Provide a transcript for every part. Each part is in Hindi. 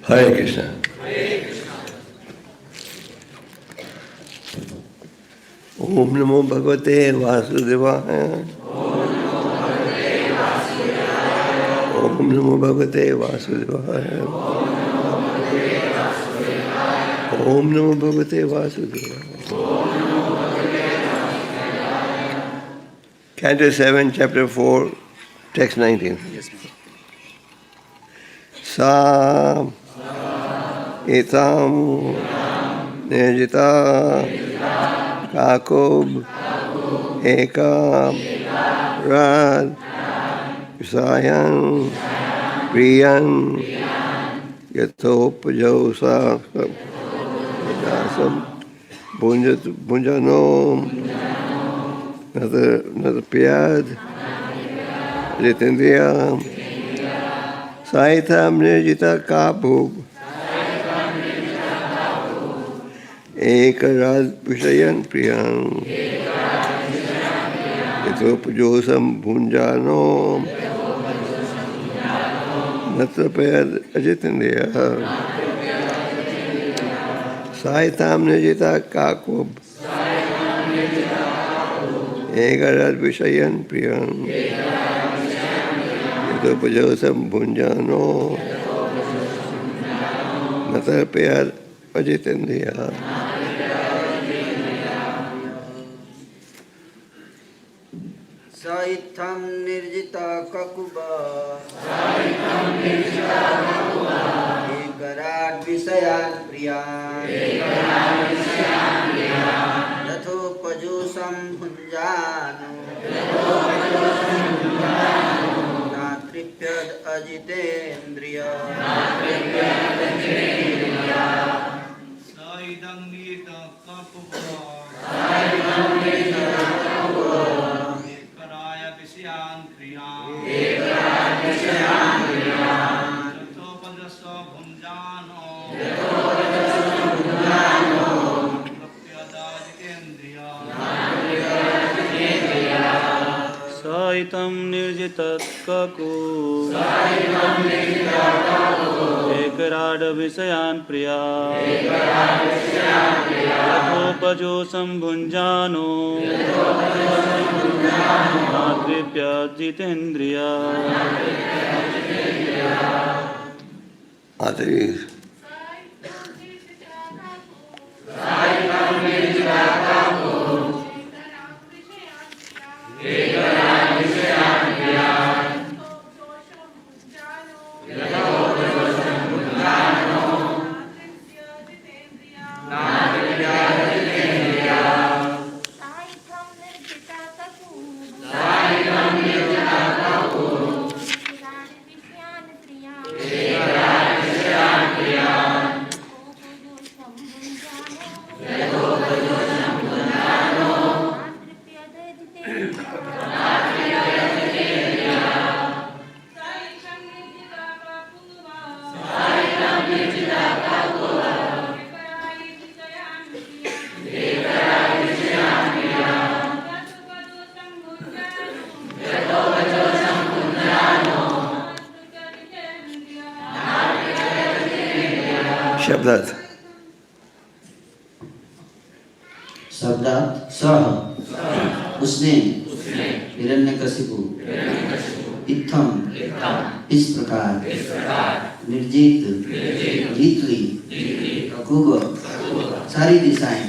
हरे कृष्ण। ओम नमो भगवते वासुदेवाय। ओम नमो भगवते वासुदेवाय। ओम नमो भगवते वासुदेवाय। Canto 7, Chapter 4, Text 19. Sa etam nirjita kakub ekam rad visayan priyan yathopajosa bunjanom natapyad jitendriya Saitam nirjita kabub ekarad visayan priyan yatopajosam bhunjano natapayad ajitindriya. Saitam nirjita kabub ekarad visayan priyan yatopajosam bhunjano natapayad ajitindriya. Saitam nirjita kakuba ekarad visayan priyan yathopajosam bhunjano natripyad ajitendriya. Saitam nirjita kakuba ekaraya visayan priyan yathopajosam bhunjano natripyad ajitendriya. Saitam nirjita kaku ekarad visayan priya yathopajosam bhunjano natripyad jitendriya. Atis. शब्दार्थ शब्दार्थ सह उसने हिरण्यकशिपु इत्थम इस प्रकार निर्जित जीतली ककुब सारी दिशाएं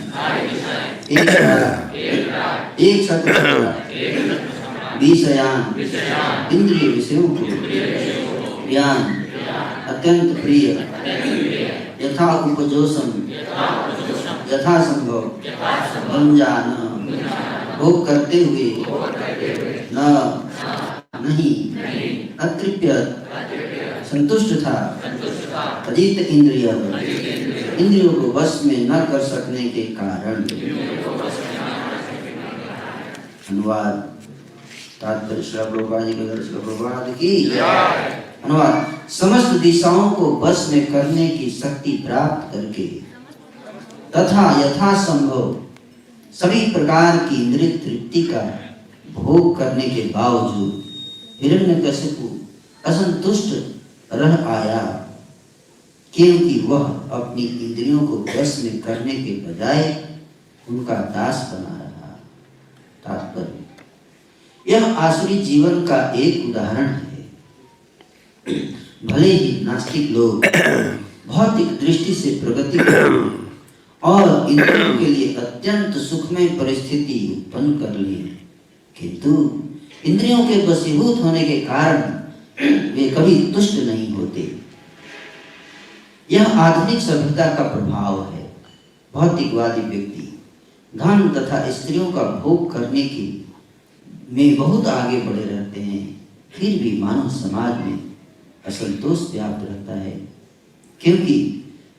एक छत्र विषयान इंद्रिय विषयों को ज्ञान अत्यंत प्रिय यथा उपजोषम यथा संभव भंजान भोग करते हुए न नहीं अतृप्यत संतुष्ट था अजीत इंद्रियों को वश में न कर सकने के कारण। अनुवाद तात्पर्य श्री प्रभुपाद जी के दर्शन प्रभुपाद की अनुवाद समस्त दिशाओं को वश में करने की शक्ति प्राप्त करके तथा यथा संभव सभी प्रकार की इंद्रिय तृप्ति का भोग करने के बावजूद हिरण्यकशिपु असंतुष्ट रह आया। क्योंकि वह अपनी इंद्रियों को वश में करने के बजाय उनका दास बना रहा। तात्पर्य, यह आसुरी जीवन का एक उदाहरण है। भले ही नास्तिक लोग भौतिक दृष्टि से प्रगति और इंद्रियों के लिए अत्यंत सुखमय परिस्थिति उत्पन्न कर ली, किंतु इंद्रियों के वशीभूत होने के कारण वे कभी तुष्ट नहीं होते। यह आधुनिक सभ्यता का प्रभाव है। भौतिकवादी व्यक्ति धन तथा स्त्रियों का भोग करने की में बहुत आगे बढ़े रहते हैं, फिर भी मानव समाज में असंतोष व्याप्त रहता है, क्योंकि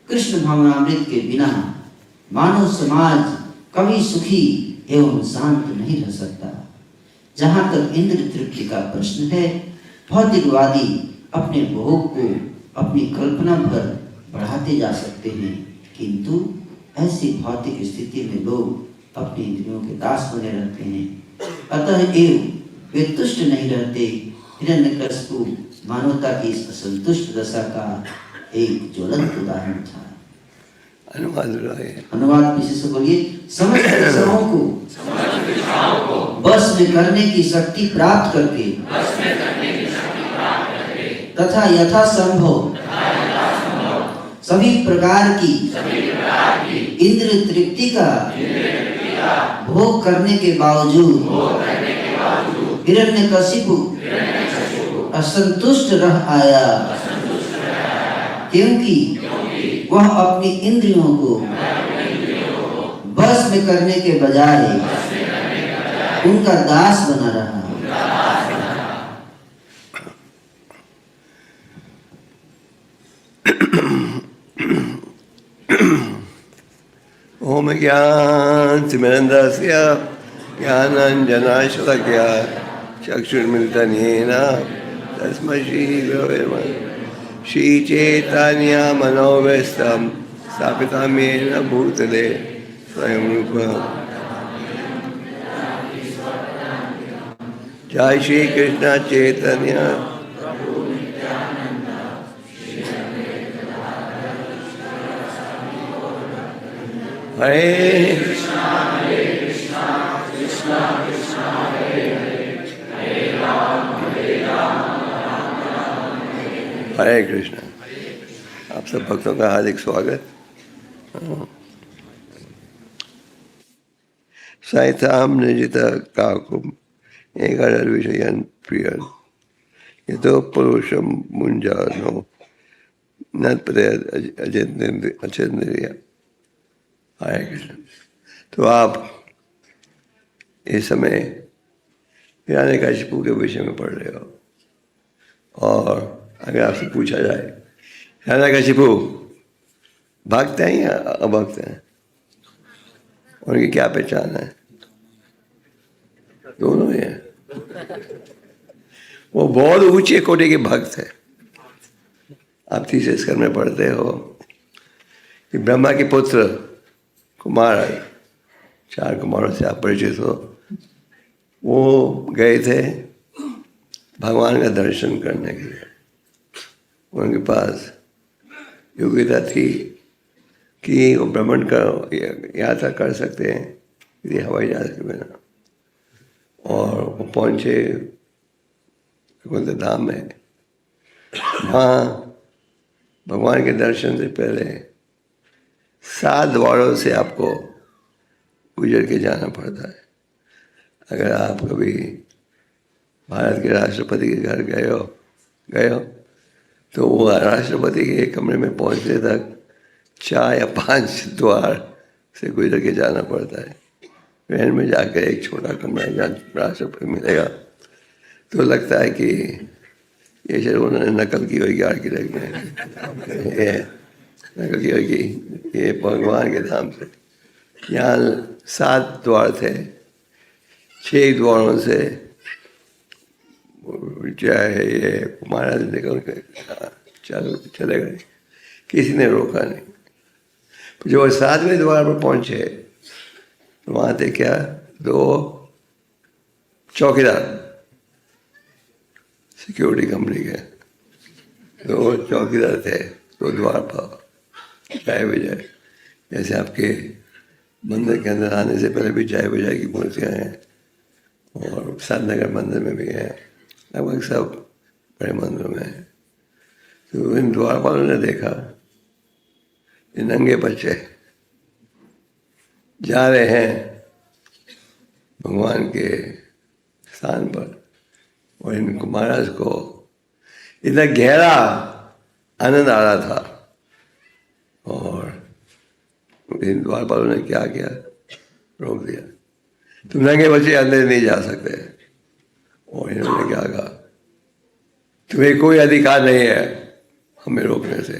कृष्ण भावनामृत के बिना मानव समाज कभी सुखी एवं शांत नहीं रह सकता। जहाँ तक इंद्र तृप्ति का प्रश्न है, भौतिकवादी अपने भोग को अपनी कल्पना भर बढ़ाते जा सकते हैं, किंतु ऐसी भौतिक स्थिति में लोग अपनी इंद्रियों के दास बने रहते हैं। अतः एवं वे तुष्ट नहीं रहते। हिरण्यकशिपु मानवता की इस असंतुष्ट दशा का एक ज्वलंत उदाहरण था। अनुवाद पीछे से बोलिए। समस्त दिशाओं को बस में करने की शक्ति प्राप्त करके तथा यथासंभव सभी प्रकार की इंद्र तृप्ति का भोग करने के बावजूद हिरण्यकशिपु असंतुष्ट रह आया, क्योंकि वह अपनी इंद्रियों को बस में करने के बजाय उनका दास बना रहा। ओम ज्ञानतिमिरन्धस्य ज्ञानाञ्जनाशलाकया चक्षुर्मिलितं येन तस्मै श्रीगुरवे नमः। श्रीचैतन्यमनोभीष्टं स्थापितं येन भूतले स्वयं रूपः। जय श्री कृष्ण चैतन्य हरे कृष्णा कृष्णा कृष्णा हरे हरे राम हरे कृष्ण। आप सब भक्तों का हार्दिक स्वागत। साइताम निजित काकुम एकादश विषयन प्रियन यतो पुरुषम मुंजानो नत्पदे अचेंद्रिय। हरे कृष्ण। तो आप इस समय हिरण्यकशिपु के विषय में पढ़ रहे हो, और अगर आपसे पूछा जाए हिरण्यकशिपु भक्त हैं या अभक्त हैं, उनकी क्या पहचान है? दोनों ही हैं। वो बहुत ऊंचे कोटि के भक्त है। आप तीसरे स्कंद में पढ़ते हो कि ब्रह्मा के पुत्र कुमार, 4 कुमारों से आप परिचित हो, वो गए थे भगवान का दर्शन करने के लिए। उनके पास योग्यता थी कि वो भ्रमण कर यात्रा कर सकते हैं यदि हवाई जहाज के बिना, और वो पहुँचे वैकुंठ धाम में। वहाँ भगवान के दर्शन से पहले 7 द्वारों से आपको गुजर के जाना पड़ता है। अगर आप कभी भारत के राष्ट्रपति के घर गए हो तो वो राष्ट्रपति के कमरे में पहुंचने तक 4 या 5 द्वार से गुजर के जाना पड़ता है। ट्रेन में जाकर एक छोटा कमरा जहाँ राष्ट्रपति मिलेगा तो लगता है कि ये शायद उन्होंने नकल की होगी आर्किटेक्ट में, नकल की होगी ये भगवान के धाम से। यहाँ 7 द्वार थे, 6 द्वारों से चाहे ये महाराज निकल के चले गए, किसी ने रोका नहीं। जो 7वें द्वार पर पहुंचे तो वहाँ थे क्या, 2 चौकीदार, सिक्योरिटी कंपनी के 2 चौकीदार थे। तो द्वार पर जय विजय, जैसे आपके मंदिर के अंदर आने से पहले भी जय विजय की मूर्तियाँ हैं, और साधनगर मंदिर में भी है, लगभग सब बड़े मंदिरों में है। तो इन द्वारपालों ने देखा ये नंगे बच्चे जा रहे हैं भगवान के स्थान पर, और इनको महाराज को इतना गहरा आनंद आ रहा था, और इन द्वारपालों ने क्या किया, रोक दिया, तुम नंगे बच्चे अंदर नहीं जा सकते। और इन्होंने क्या कहा, तुम्हें कोई अधिकार नहीं है हमें रोकने से,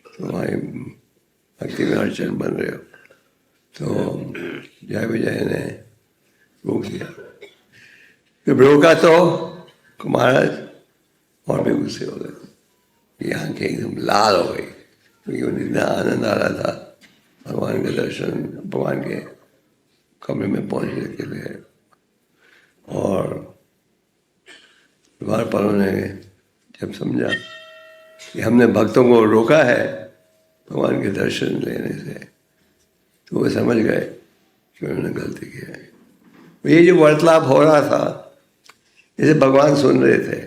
तुम्हारी भक्ति में अड़चन बन रहे हो। तो जय विजय ने रोक दिया। जब रोका तो महाराज और भी गुस्से हो गए, ये आंखें एकदम लाल हो गई, क्योंकि उन्हें इतना आनंद आ रहा था भगवान के दर्शन, भगवान के कमरे में पहुंचने के लिए। और द्वारपालों ने जब समझा कि हमने भक्तों को रोका है भगवान के दर्शन लेने से, तो वो समझ गए कि उन्होंने गलती की है। ये जो वार्तालाप हो रहा था, जैसे भगवान सुन रहे थे,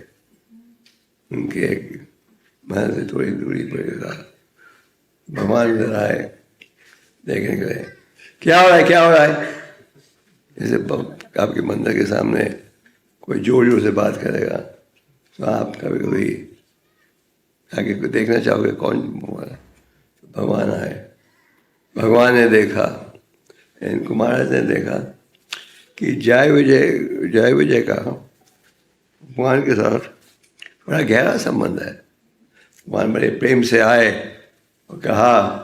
उनके महल से थोड़ी दूरी पर था। भगवान इधर आए देखने के लिए, क्या हो रहा है, क्या हो रहा है। जैसे आपके मंदिर के सामने कोई जोर जोर से बात करेगा, तो आप कभी कभी आगे को देखना चाहोगे कौन बोला। तो भगवान आए, भगवान ने देखा, इनको महाराज ने देखा कि जय विजय का भगवान के साथ बड़ा गहरा संबंध है। भगवान बड़े प्रेम से आए और कहा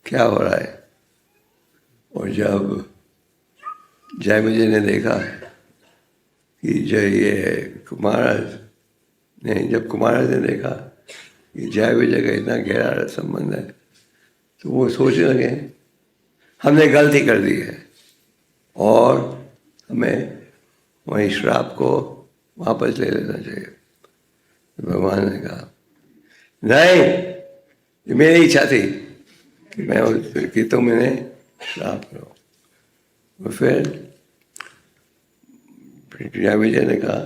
क्या हो रहा है। और जब जय विजय ने देखा कि जब महाराज ने देखा कि जय विजय का इतना गहरा संबंध है, तो वो सोचने लगे हमने गलती कर दी है और हमें वही श्राप को वापस ले लेना चाहिए। तो भगवान ने कहा नहीं, ये मेरी इच्छा थी कि तुम इन्हें श्राप करो। और फिर जय विजय ने कहा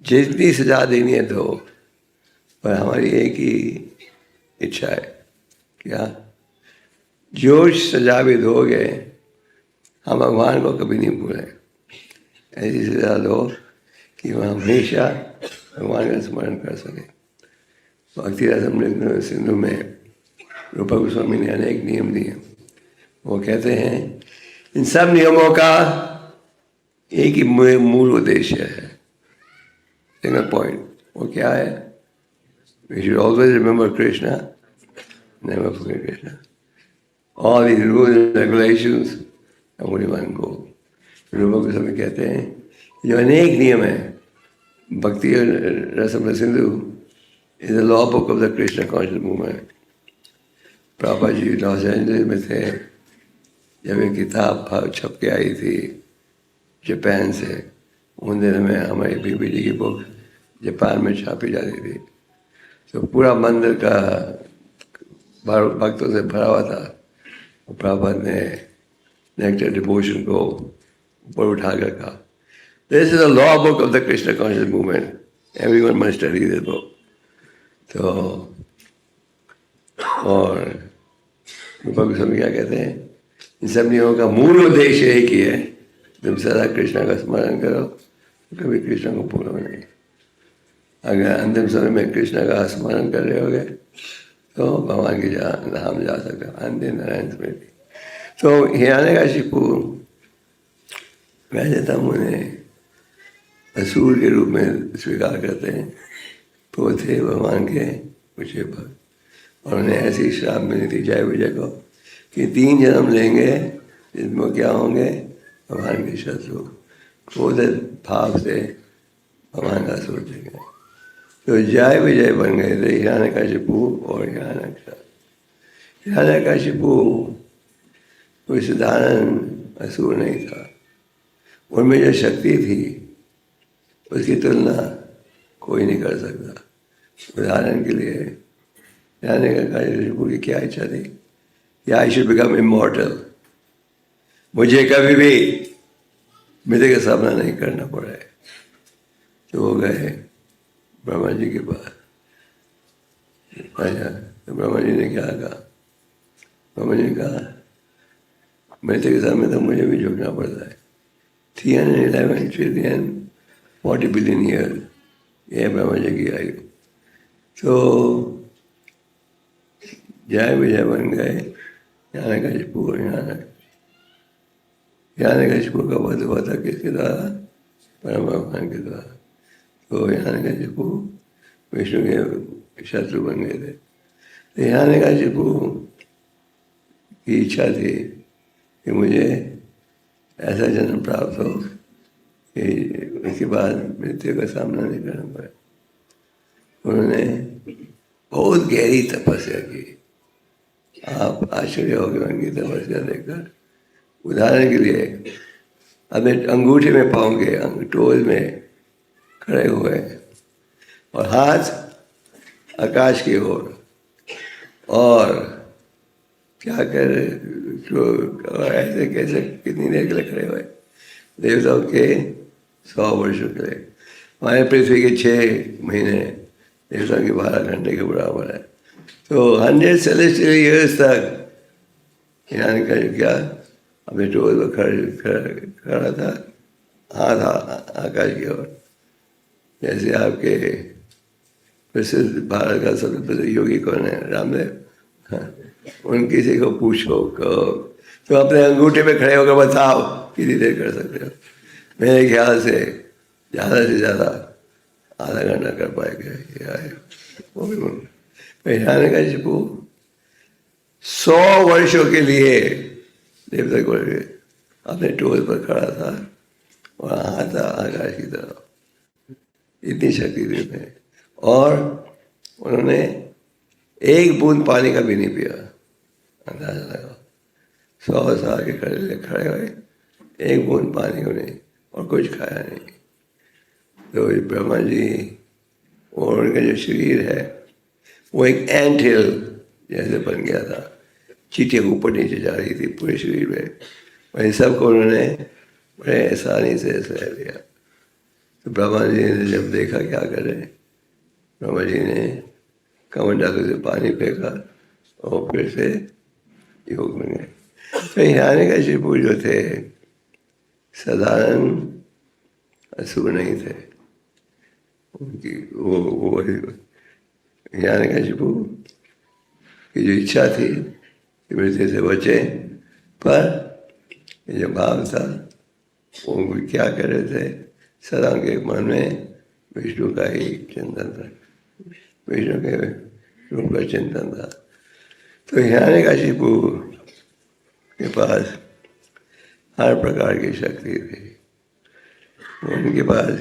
जितनी सजा देनी है दो, पर हमारी एक ही इच्छा है, क्या, जो सजा भी दोगे हम भगवान को कभी नहीं भूलें। ऐसी सजा दो कि हम हमेशा भगवान का स्मरण कर सकें। भक्ति रसमृत सिंधु में रूपा गोस्वामी ने अनेक नियम दिए। वो कहते हैं इन सब नियमों का एक ही मूल उद्देश्य है, सिंगल पॉइंट। वो क्या है? We should always remember Krishna, never forget Krishna. All these rules and regulations are only one goal. Rupa Goswami कहते हैं जो अनेक नियम है, Bhakti Rasam Sindhu is the law book of the Krishna conscious movement. Prabhupada ji Los Angeles में थे जब ये किताब छप के आई थी जापान से। उन दिनों में हमारी बीबीजी की बुक जापान में छापी जाती थी, तो पूरा मंदिर का भक्तों से भरा हुआ था। प्रभुपाद ने नेक्टर डिवोशन को ऊपर उठाकर कहा this is the law book of the Krishna conscious movement, everyone must study this book. तो और रूपा गोस्वामी क्या कहते हैं, इन सब नियमों का मूल उद्देश्य एक ही है, तुम सदा कृष्ण का स्मरण करो, कभी कृष्ण को भूलो नहीं। अगर अंतिम समय में कृष्ण का स्मरण कर रहे होगे तो भगवान की धाम जा सकते हो, अंतिम नारायण स्मृति। तो हिरण्यकशिपु वैसे तो हम उन्हें असुर के रूप में स्वीकार करते हैं, तो वो थे भगवान के पूछे भक्त, और उन्हें ऐसी श्राप मिली थी जय विजय को कि 3 जन्म लेंगे जिसमें क्या होंगे भगवान के शत्रु, क्रोधित भाव से भगवान का असुर देंगे। तो जय विजय बन गए थे हिरण्यकशिपु और हिरण्यकशिपु कोई साधारण असुर नहीं था। उनमें जो शक्ति थी उसकी तुलना कोई नहीं कर सकता। उदाहरण के लिए हिरण्यकशिपु की क्या इच्छा थी? आई शुड बिकम इमॉर्टल, मुझे कभी भी मृत्यु का सामना नहीं करना पड़ा है। तो वो गए ब्रह्मा जी के पास। अच्छा, तो ब्रह्मा जी ने क्या कहा? ब्रह्मा जी ने कहा मृत्यु के सामने तो मुझे भी झुकना पड़ता है। 311 ट्रिलियन 40 बिलियन ईयर, ये ब्रह्मा जी की आयु। तो जय विजय बन गए हिरण्यकशिपु और हिरण्यकशिपु का वध हुआ था किसके द्वारा? परम भगवान के द्वारा। तो हिरण्यकशिपु विष्णु के शत्रु बन गए थे। तो हिरण्यकशिपु की इच्छा थी कि मुझे ऐसा जन्म प्राप्त हो कि उसके बाद मृत्यु का सामना नहीं करना पड़े। उन्होंने बहुत गहरी तपस्या की। आप आश्चर्य हो गए उनकी तपस्या देखकर। उदाहरण के लिए अपने अंगूठे में पाँव के टोज में खड़े हुए और हाथ आकाश की ओर, और क्या कह रहे, तो ऐसे कैसे कितनी देर के लिए खड़े हुए? देवताओं के 100 वर्षों के लिए। हमारे पृथ्वी के 6 महीने देवताओं के 12 घंटे के बराबर है। तो 100 सेलेस्टियल ईयर्स तक यानी क्या अपने टोल पर खड़ा था, हाथ आकाश की ओर। जैसे आपके प्रसिद्ध भारत का सबसे प्रसिद्ध योगी कौन है? रामदेव। हाँ, उन किसी को पूछो कहो तो अपने अंगूठे पे खड़े होकर बताओ कितनी देर कर सकते हो? मेरे ख्याल से ज़्यादा आधा घंटा कर पाएंगे। वो भी हिरण्यकशिपु 100 वर्षों के लिए देवता को अपने टोल पर खड़ा था और हाथ आकाश की तरफ। इतनी शक्ति थी उसमें, और उन्होंने एक बूंद पानी का भी नहीं पिया। अंदाजा लगाओ, 100 साल के खड़े हुए, एक बूंद पानी को नहीं, और कुछ खाया नहीं। तो ब्रह्मा जी और उनका जो शरीर है वो एक एंट हिल जैसे बन गया था। चींटियाँ ऊपर नीचे जा रही थी पूरे शरीर में। वही सबको उन्होंने बड़े आसानी से सह लिया। तो ब्रह्मा जी ने जब देखा क्या करें, ब्रह्मा जी ने कमंडल से पानी फेंका और फिर से योग में गए। तो हिरण्यकशिपु जो थे साधारण असुर नहीं थे। उनकी वो हिरण्यकशिपु की जो इच्छा थी कि मृत्यु से बचे, पर ये जो भाव था वो क्या कर रहे थे? सदा के मन में विष्णु का ही चिंतन था, विष्णु के रूप का चिंतन था। तो हिरण्यकशिपु के पास हर प्रकार की शक्ति थी। उनके पास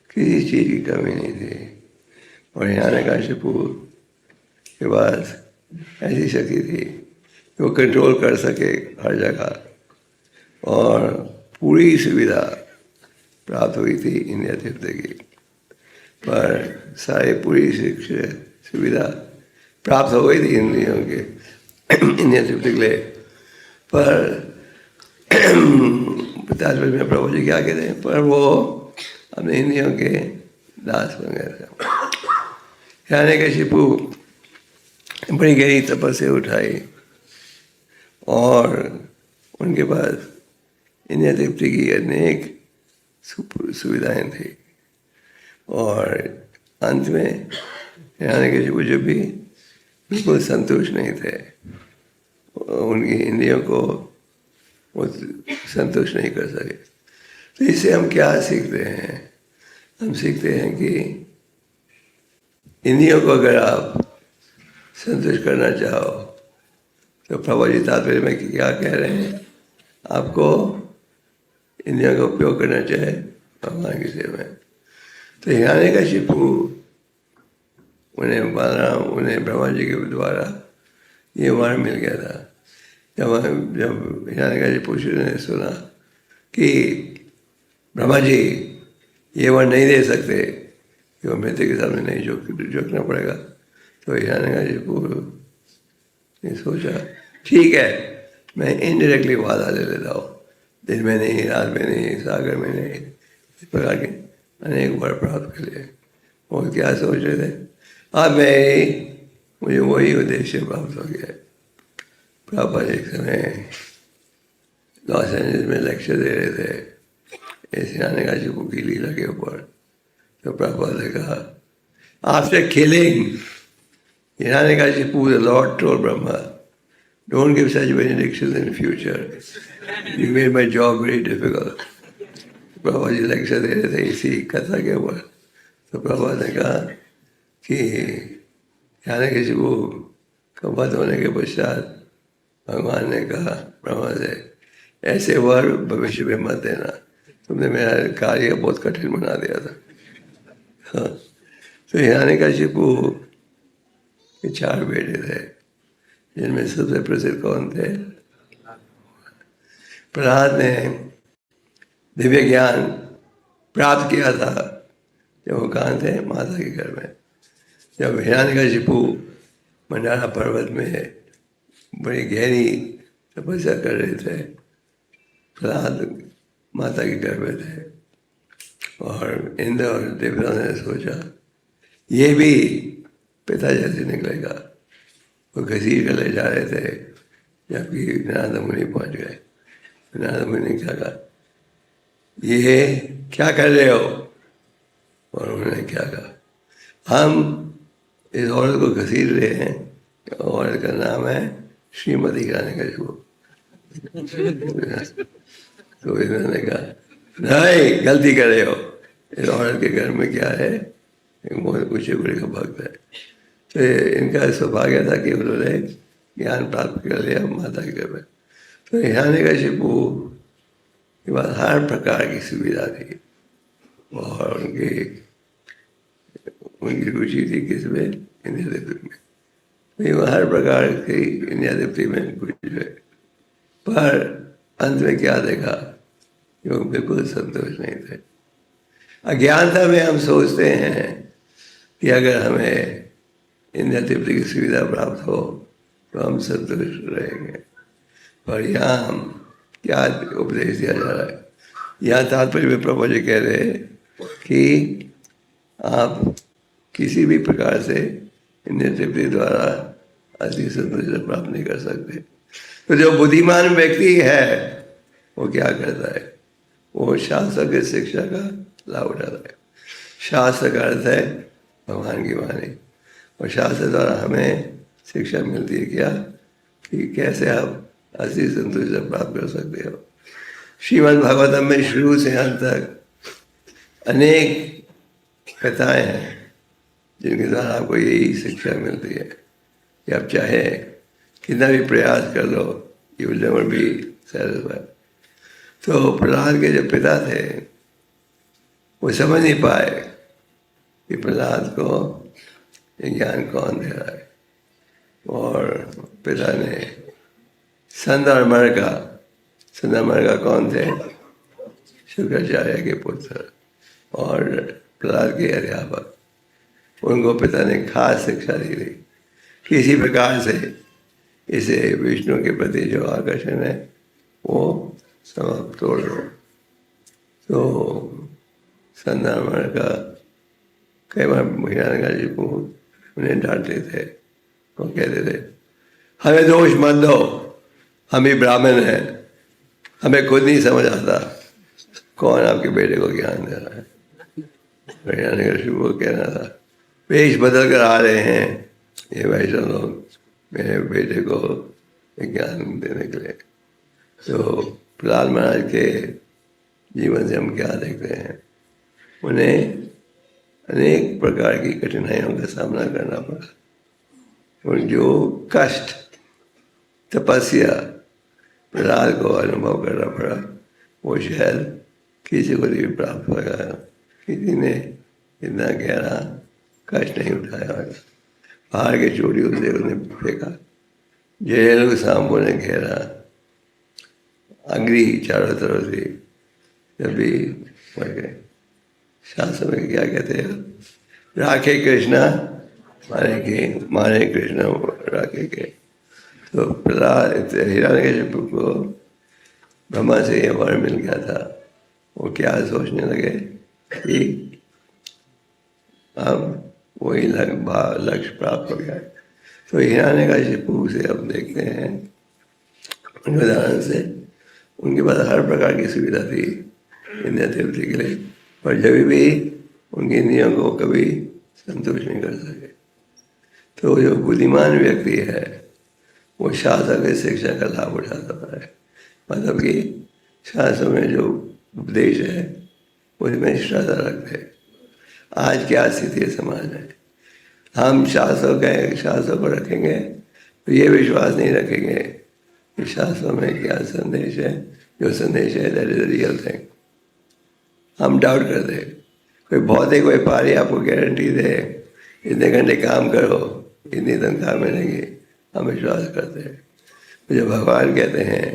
किसी चीज़ की कमी नहीं थी। और हिरण्यकशिपु के पास ऐसी शक्ति थी कि वो कंट्रोल कर सके हर जगह, और पूरी सुविधा प्राप्त हुई थी इंद्रिय तृप्ति की। पर सारी पूरी सुविधा प्राप्त हो गई थी इंद्रियों के इंद्रिय तृप्ति के लिए। पर 50 वर्ष में प्रभु जी क्या कहते हैं? पर वो अपने इंद्रियों के दास बन गए थे। हिरण्यकशिपु बड़ी गहरी तपस्या उठाई और उनके पास इंद्रिय तृप्ति की अनेक सुविधाएं थी। और अंत में हिरण्यकशिपु जो भी बिल्कुल संतुष्ट नहीं थे, उनकी इंद्रियों को वो संतुष्ट नहीं कर सके। तो इससे हम क्या सीखते हैं? हम सीखते हैं कि इंद्रियों को अगर आप संतुष्ट करना चाहो तो प्रभु जी तात्पर्य में क्या कह रहे हैं? आपको इंद्रियों का उपयोग करना चाहिए भगवान की सेवा में। तो हिरण्यकशिपु उन्हें ब्रह्मा जी के द्वारा ये वर मिल गया था। जब हिरण्यकशिपु ने सुना कि ब्रह्मा जी ये वर नहीं दे सकते कि वो मृत्यु के सामने नहीं झुकना पड़ेगा। तो हिरण्यकशिपु ने सोचा ठीक है, मैं इनडायरेक्टली वादा ले लेता हूँ, दिन में नहीं, रात में नहीं, सागर में नहीं, इस प्रकार के अनेक वर प्राप्त कर लिए। और क्या सोच रहे थे, अब मुझे वही उद्देश्य प्राप्त हो गया। प्रॉपर एक समय लॉस एंजल्स में लेक्चर दे रहे थे इस हिरण्यकशिपु की लीला के ऊपर। तो प्रॉपर ने कहा, after killing Hiranyakashipu, the Lord told Brahma, don't give such benedictions in the future. You made my job very difficult. Prabha ji lecture दे रहे थे इसी कथा के ऊपर। तो प्रभा ने कहा कि हिरण्यकशिपु का वध होने के पश्चात भगवान ने कहा ब्रह्मा से, ऐसे वर भविष्य में मत देना, तुमने मेरा कार्य बहुत कठिन बना दिया था। हाँ, तो हिरण्यकशिपु के 4 बेटे थे, जिनमें सबसे प्रसिद्ध कौन थे? प्रहलाद ने दिव्य ज्ञान प्राप्त किया था जब वो कहाँ थे? माता के घर में। जब हिरण्यकशिपु मंडारा पर्वत में बड़ी गहरी तपस्या कर रहे थे, प्रहलाद माता के घर में थे। और इंद्र और देवता ने सोचा ये भी पिता जैसे निकलेगा। वो घसीट कर ले जा रहे थे, जबकि नारद मुनि पहुँच गए। नारद मुनि ने क्या कहा, ये क्या कर रहे हो? और उन्होंने क्या कहा, हम इस औरत को घसीट रहे हैं, औरत का नाम है श्रीमती हिरण्यकशिपु। तो इन्होंने कहा नहीं, गलती कर रहे हो, इस औरत के घर में क्या है? एक बहुत ऊंचे गुरु का भक्त है। तो इनका सौभाग्य था कि उन्होंने ज्ञान प्राप्त कर लिया माता के घर में। तो हिरण्यकशिपु के बाद हर प्रकार की सुविधा थी, और उनकी रुचि थी किसमें? इंद्रिय तृप्ति में। वो हर प्रकार की इंद्रिय तृप्ति में गुजरे, पर अंत में क्या देखा? वो बिल्कुल संतुष्ट नहीं थे। अज्ञानता में हम सोचते हैं कि अगर हमें इंद्रिय तृप्ति की सुविधा प्राप्त हो तो हम संतुष्ट रहेंगे। पर यहाँ हम क्या उपदेश दिया जा रहा है? यहाँ तात्पर्य में प्रभु जी कह रहे हैं कि आप किसी भी प्रकार से इंद्रिय तृप्ति द्वारा असली संतुष्ट प्राप्त नहीं कर सकते। तो जो बुद्धिमान व्यक्ति है वो क्या करता है? वो शास्त्र की शिक्षा का लाभ उठाता है। शास्त्र का अर्थ है भगवान की वाणी, और शास्त्र द्वारा हमें शिक्षा मिलती है क्या? कि कैसे आप असली संतुष्ट प्राप्त कर सकते हो। श्रीमद् भागवतम में शुरू से अंत तक अनेक कथाएं हैं जिनके द्वारा आपको यही शिक्षा मिलती है कि आप चाहे कितना भी प्रयास कर लो, you will never be satisfied. तो प्रहलाद के जो पिता थे वो समझ नहीं पाए कि प्रहलाद को ये ज्ञान कौन दे रहा है। और पिता ने संदर्मर्का कौन थे? शुक्राचार्य के पुत्र और प्रहलाद के अध्यापक। उनको पिता ने खास शिक्षा दी थी, किसी प्रकार से इसे विष्णु के प्रति जो आकर्षण है वो समाप्त तोड़ दो। तो संदर्मर्का कई बार हिरण्यकशिपु उन्हें डांटते थे। वो कहते थे हमें दोष मत दो, हम ही ब्राह्मण हैं, हमें खुद नहीं समझ आता कौन आपके बेटे को ज्ञान दे रहा है। हिरण्यकशिपु को कहना था वेश बदल कर आ रहे हैं ये वैष्णव लोग मेरे बेटे को ज्ञान देने के लिए। तो प्रहलाद महाराज के जीवन से हम क्या देखते हैं? उन्हें अनेक प्रकार की कठिनाइयों का सामना करना पड़ा, और जो कष्ट तपस्या प्रहलाद को अनुभव करना पड़ा वो शायद किसी को भी प्राप्त होगा। किसी ने इतना गहरा कष्ट नहीं उठाया होगा। पहाड़ के चोटियों से उन्हें फेंका, जयलु सांबों ने घेरा, अग्नि चारों तरफ से जब भी मर गए। शास्त्र में क्या कहते हैं? राखे कृष्णा माने कृष्ण राखे के। तो प्रहलाद हिरण्यकशिपु को ब्रह्मा से ये वर मिल गया था। वो क्या सोचने लगे कि अब वही लक्ष्य प्राप्त हो गया। तो हिरण्यकशिपु से अब देखते हैं उनके उदाहरण से उनके पास हर प्रकार की सुविधा थी इंद्रिय तृप्ति के लिए, पर जब भी उनके इंद्रियों को कभी संतुष्ट नहीं कर सके। तो जो बुद्धिमान व्यक्ति है वो शास्त्र की शिक्षा का लाभ उठाता है, मतलब कि शास्त्रों में जो उपदेश है उसमें श्रद्धा रखते हैं। आज क्या स्थिति है समाज में, हम शास्त्रों को रखेंगे तो ये विश्वास नहीं रखेंगे कि शास्त्रों में क्या संदेश है, जो संदेश है दैट इज रियल थिंग। हम डाउट करते हैं। कोई भौतिक व्यापारी आपको गारंटी दे इतने घंटे काम करो इतनी तनख्वाह मिलेगी, हम विश्वास करते हैं। जो भगवान कहते हैं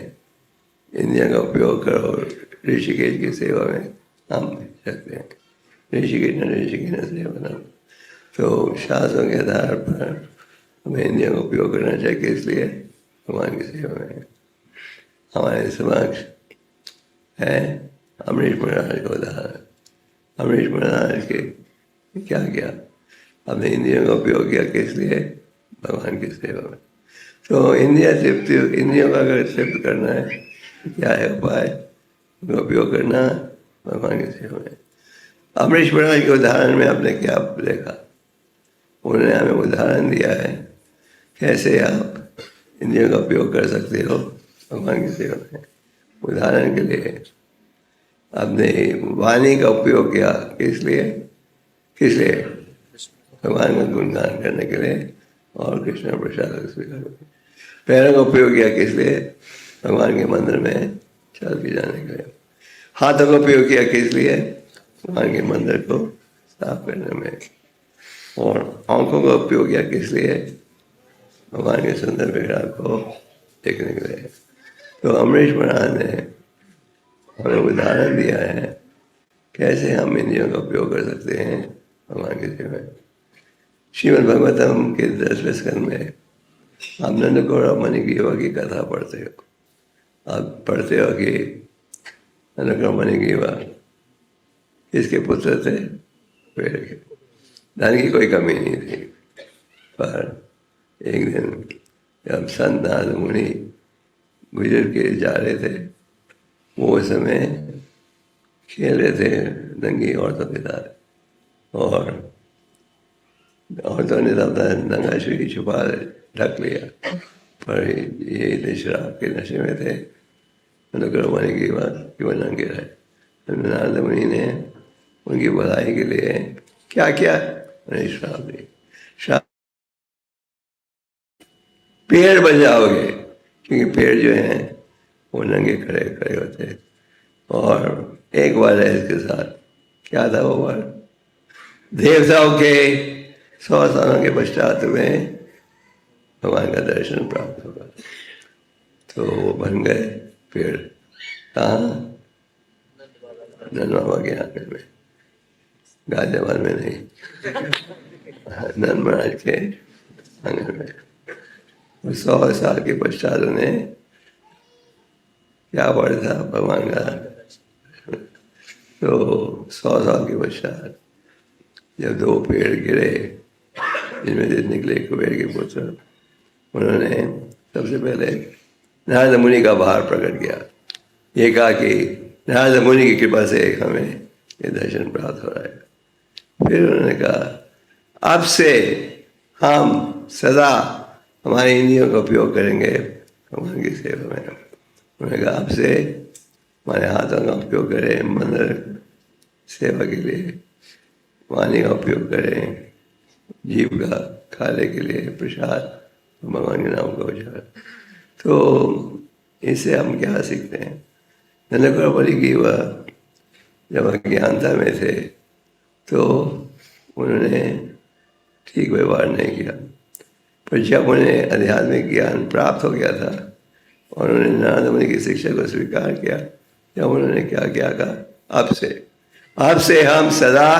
इंद्रियों का उपयोग करो ऋषिकेश की सेवा में, हम रखते हैं ऋषिकेश न सेवा। तो शास्त्रों के आधार पर हमें इंद्रियों का उपयोग करना चाहिए, इसलिए भगवान की सेवा में। हमारे समक्ष है अमरीश महाराज का उदाहरण। अमरीश महाराज के क्या किया, हमने इंद्रियों का उपयोग किया किस लिए, भगवान की सेवा में। तो इंद्रियों का अगर तृप्त करना है तो क्या है उपाय, उनका उपयोग करना भगवान की सेवा में। अमरीश महाराज के उदाहरण में आपने क्या देखा, उन्होंने हमें उदाहरण दिया है कैसे आप इंद्रियों का उपयोग कर सकते हो भगवान की सेवा में। उदाहरण के लिए आपने वाणी का उपयोग किया किस लिए भगवान का गुणगान करने के लिए और कृष्ण प्रसाद स्वीकार। पैरों का उपयोग किया किस लिए, भगवान के मंदिर में चल के जाने के लिए। हाथों का उपयोग किया किस लिए, भगवान के मंदिर को साफ करने में। और आंखों का उपयोग किया किस लिए, भगवान के सुंदर विग्रह को देखने के लिए। तो अमरीश महाराज ने हमें उदाहरण दिया है कैसे हम इंद्रियों का उपयोग कर सकते हैं भगवान की सेवा में। श्रीमद् भागवतम के 10वें स्कंद में आप नंद गौरव मणि की युवा की कथा पढ़ते हो। आप पढ़ते हो कि नंद गौरव मणि की युवा किसके पुत्र थे, पेड़ के। धन की कोई कमी नहीं थी, पर एक दिन जब संत नारद मुनि गुजर के जा रहे थे, वो समय खेल रहे थे नंगी औरतों के साथ, और औरतों ने अपना नंगा शरीर छुपा ढक लिया, पर ये थे शराब के नशे में थे। अनुक्रमणी की बात कि वह नंगे रहे। नारद मुनि ने उनकी भलाई के लिए क्या किया, उन्हें श्राप दी। श्राप पेड़ बन जाओगे, क्योंकि पेड़ जो हैं वो नंगे खड़े होते हैं। और एक बार है इसके साथ, क्या था वो बार, देवताओं के 100 सालों के पश्चात में भगवान का दर्शन प्राप्त होगा। तो वो बन गए पेड़, कहाँ, नंद बाबा के आंगन में, गाजियाबाद में नहीं, नंद महाराज के आंगन में। 100 साल के पश्चात उन्हें क्या वर्ड था भगवान का। तो 100 साल के पश्चात जब 2 पेड़ गिरे जिनमें से निकले कुबेर के पुत्र, उन्होंने सबसे पहले नारद मुनि का भार प्रकट किया। ये कहा कि नारद मुनि की कृपा से हमें ये दर्शन प्राप्त हो रहा है। फिर उन्होंने कहा अब से हम सदा हमारे इंद्रियों का उपयोग करेंगे भगवान की सेवा में। उन्होंने कहा अब से हमारे हाथों का उपयोग करें मंदिर सेवा के लिए, वाणी का उपयोग करें जीव का खाने के लिए प्रसाद, भगवान के नाम का उच्चारण। तो इससे हम क्या सीखते हैं, नंद गौरव की वह जब अज्ञानता में थे तो उन्होंने ठीक व्यवहार नहीं किया, पर जब उन्हें आध्यात्मिक ज्ञान प्राप्त हो गया था और उन्होंने नारद मुनि की शिक्षा को स्वीकार किया, जब उन्होंने क्या क्या कहा, अब से हम सदा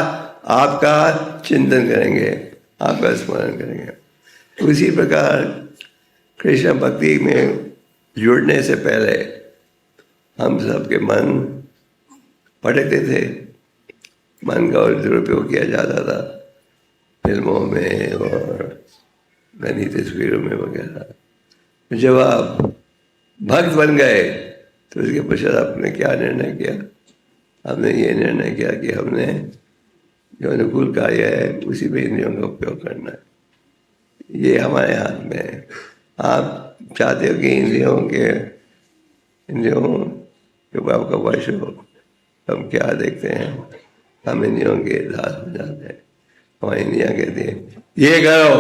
आपका चिंतन करेंगे, आपका स्मरण करेंगे। उसी प्रकार कृष्ण भक्ति में जुड़ने से पहले हम सबके मन भटकते थे, मन का दुरुपयोग किया जाता था फिल्मों में और नई तस्वीरों में वगैरह। जब आप भक्त बन गए तो उसके पश्चात आपने क्या निर्णय किया? हमने ये निर्णय किया कि हमने जो अनुकूल कार्य है उसी में इंद्रियों का उपयोग करना है। ये हमारे हाथ में है। आप चाहते हो कि इंद्रियों के ऊपर आपका वश हो। हम क्या देखते हैं, हम इंद्रियों के दास हो जाते हैं। हमारी इंद्रियाँ कहती हैं ये करो,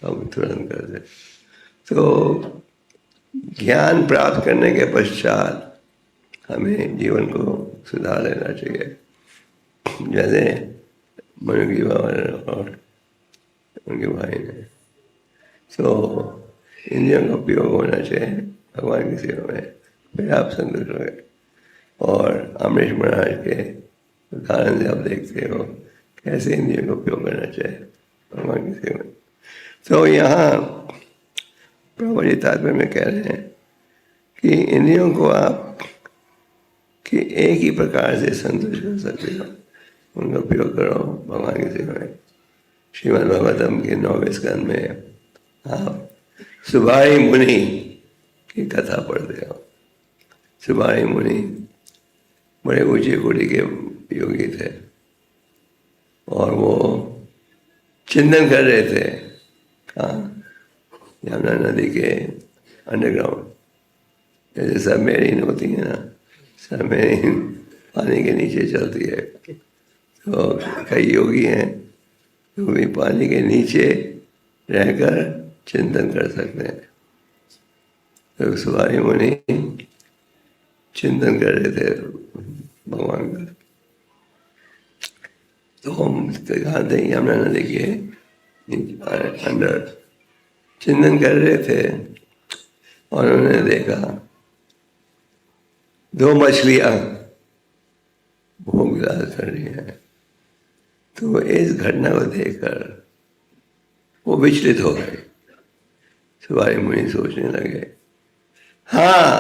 हम तुरंत कर दे। तो ज्ञान प्राप्त करने के पश्चात हमें जीवन को सुधार लेना चाहिए। जैसे मनु की और उनके भाई ने, तो इंद्रियों का उपयोग होना चाहिए भगवान की सेवा में, फिर आप संतुष्ट हो गए। और अमरीश महाराज के उदाहरण से आप देखते हो कैसे इंद्रियों का उपयोग करना चाहिए भगवान की सेवा में। तो यहाँ प्रभु जी तात्पर्य में कह रहे हैं कि इंद्रियों को आप कि एक ही प्रकार से संतुष्ट कर सकते हो, उनका उपयोग करो भगवान की सेवा में। श्रीमद् भागवतम के 9वें स्कंद में आप सुबाई मुनि की कथा पढ़ते हो। सुबाई मुनि बड़े ऊंचे कोटि के योगी थे और वो चिंतन कर रहे थे कहाँ? यमुना नदी के अंडरग्राउंड। जैसे सबमरीन होती है ना, सबमरीन पानी के नीचे चलती है। तो कई योगी हैं जो भी पानी के नीचे रहकर चिंतन कर सकते हैं। तो सुबाई मुनि चिंतन कर रहे थे भगवान का। तो हम कहाँ थे? यमुना नदी के अंदर चिंतन कर रहे थे और उन्होंने देखा 2 मछलियाँ भोग विलास कर रही हैं। तो इस घटना को देखकर वो विचलित हो गए। सुबाई मुनि सोचने लगे, हाँ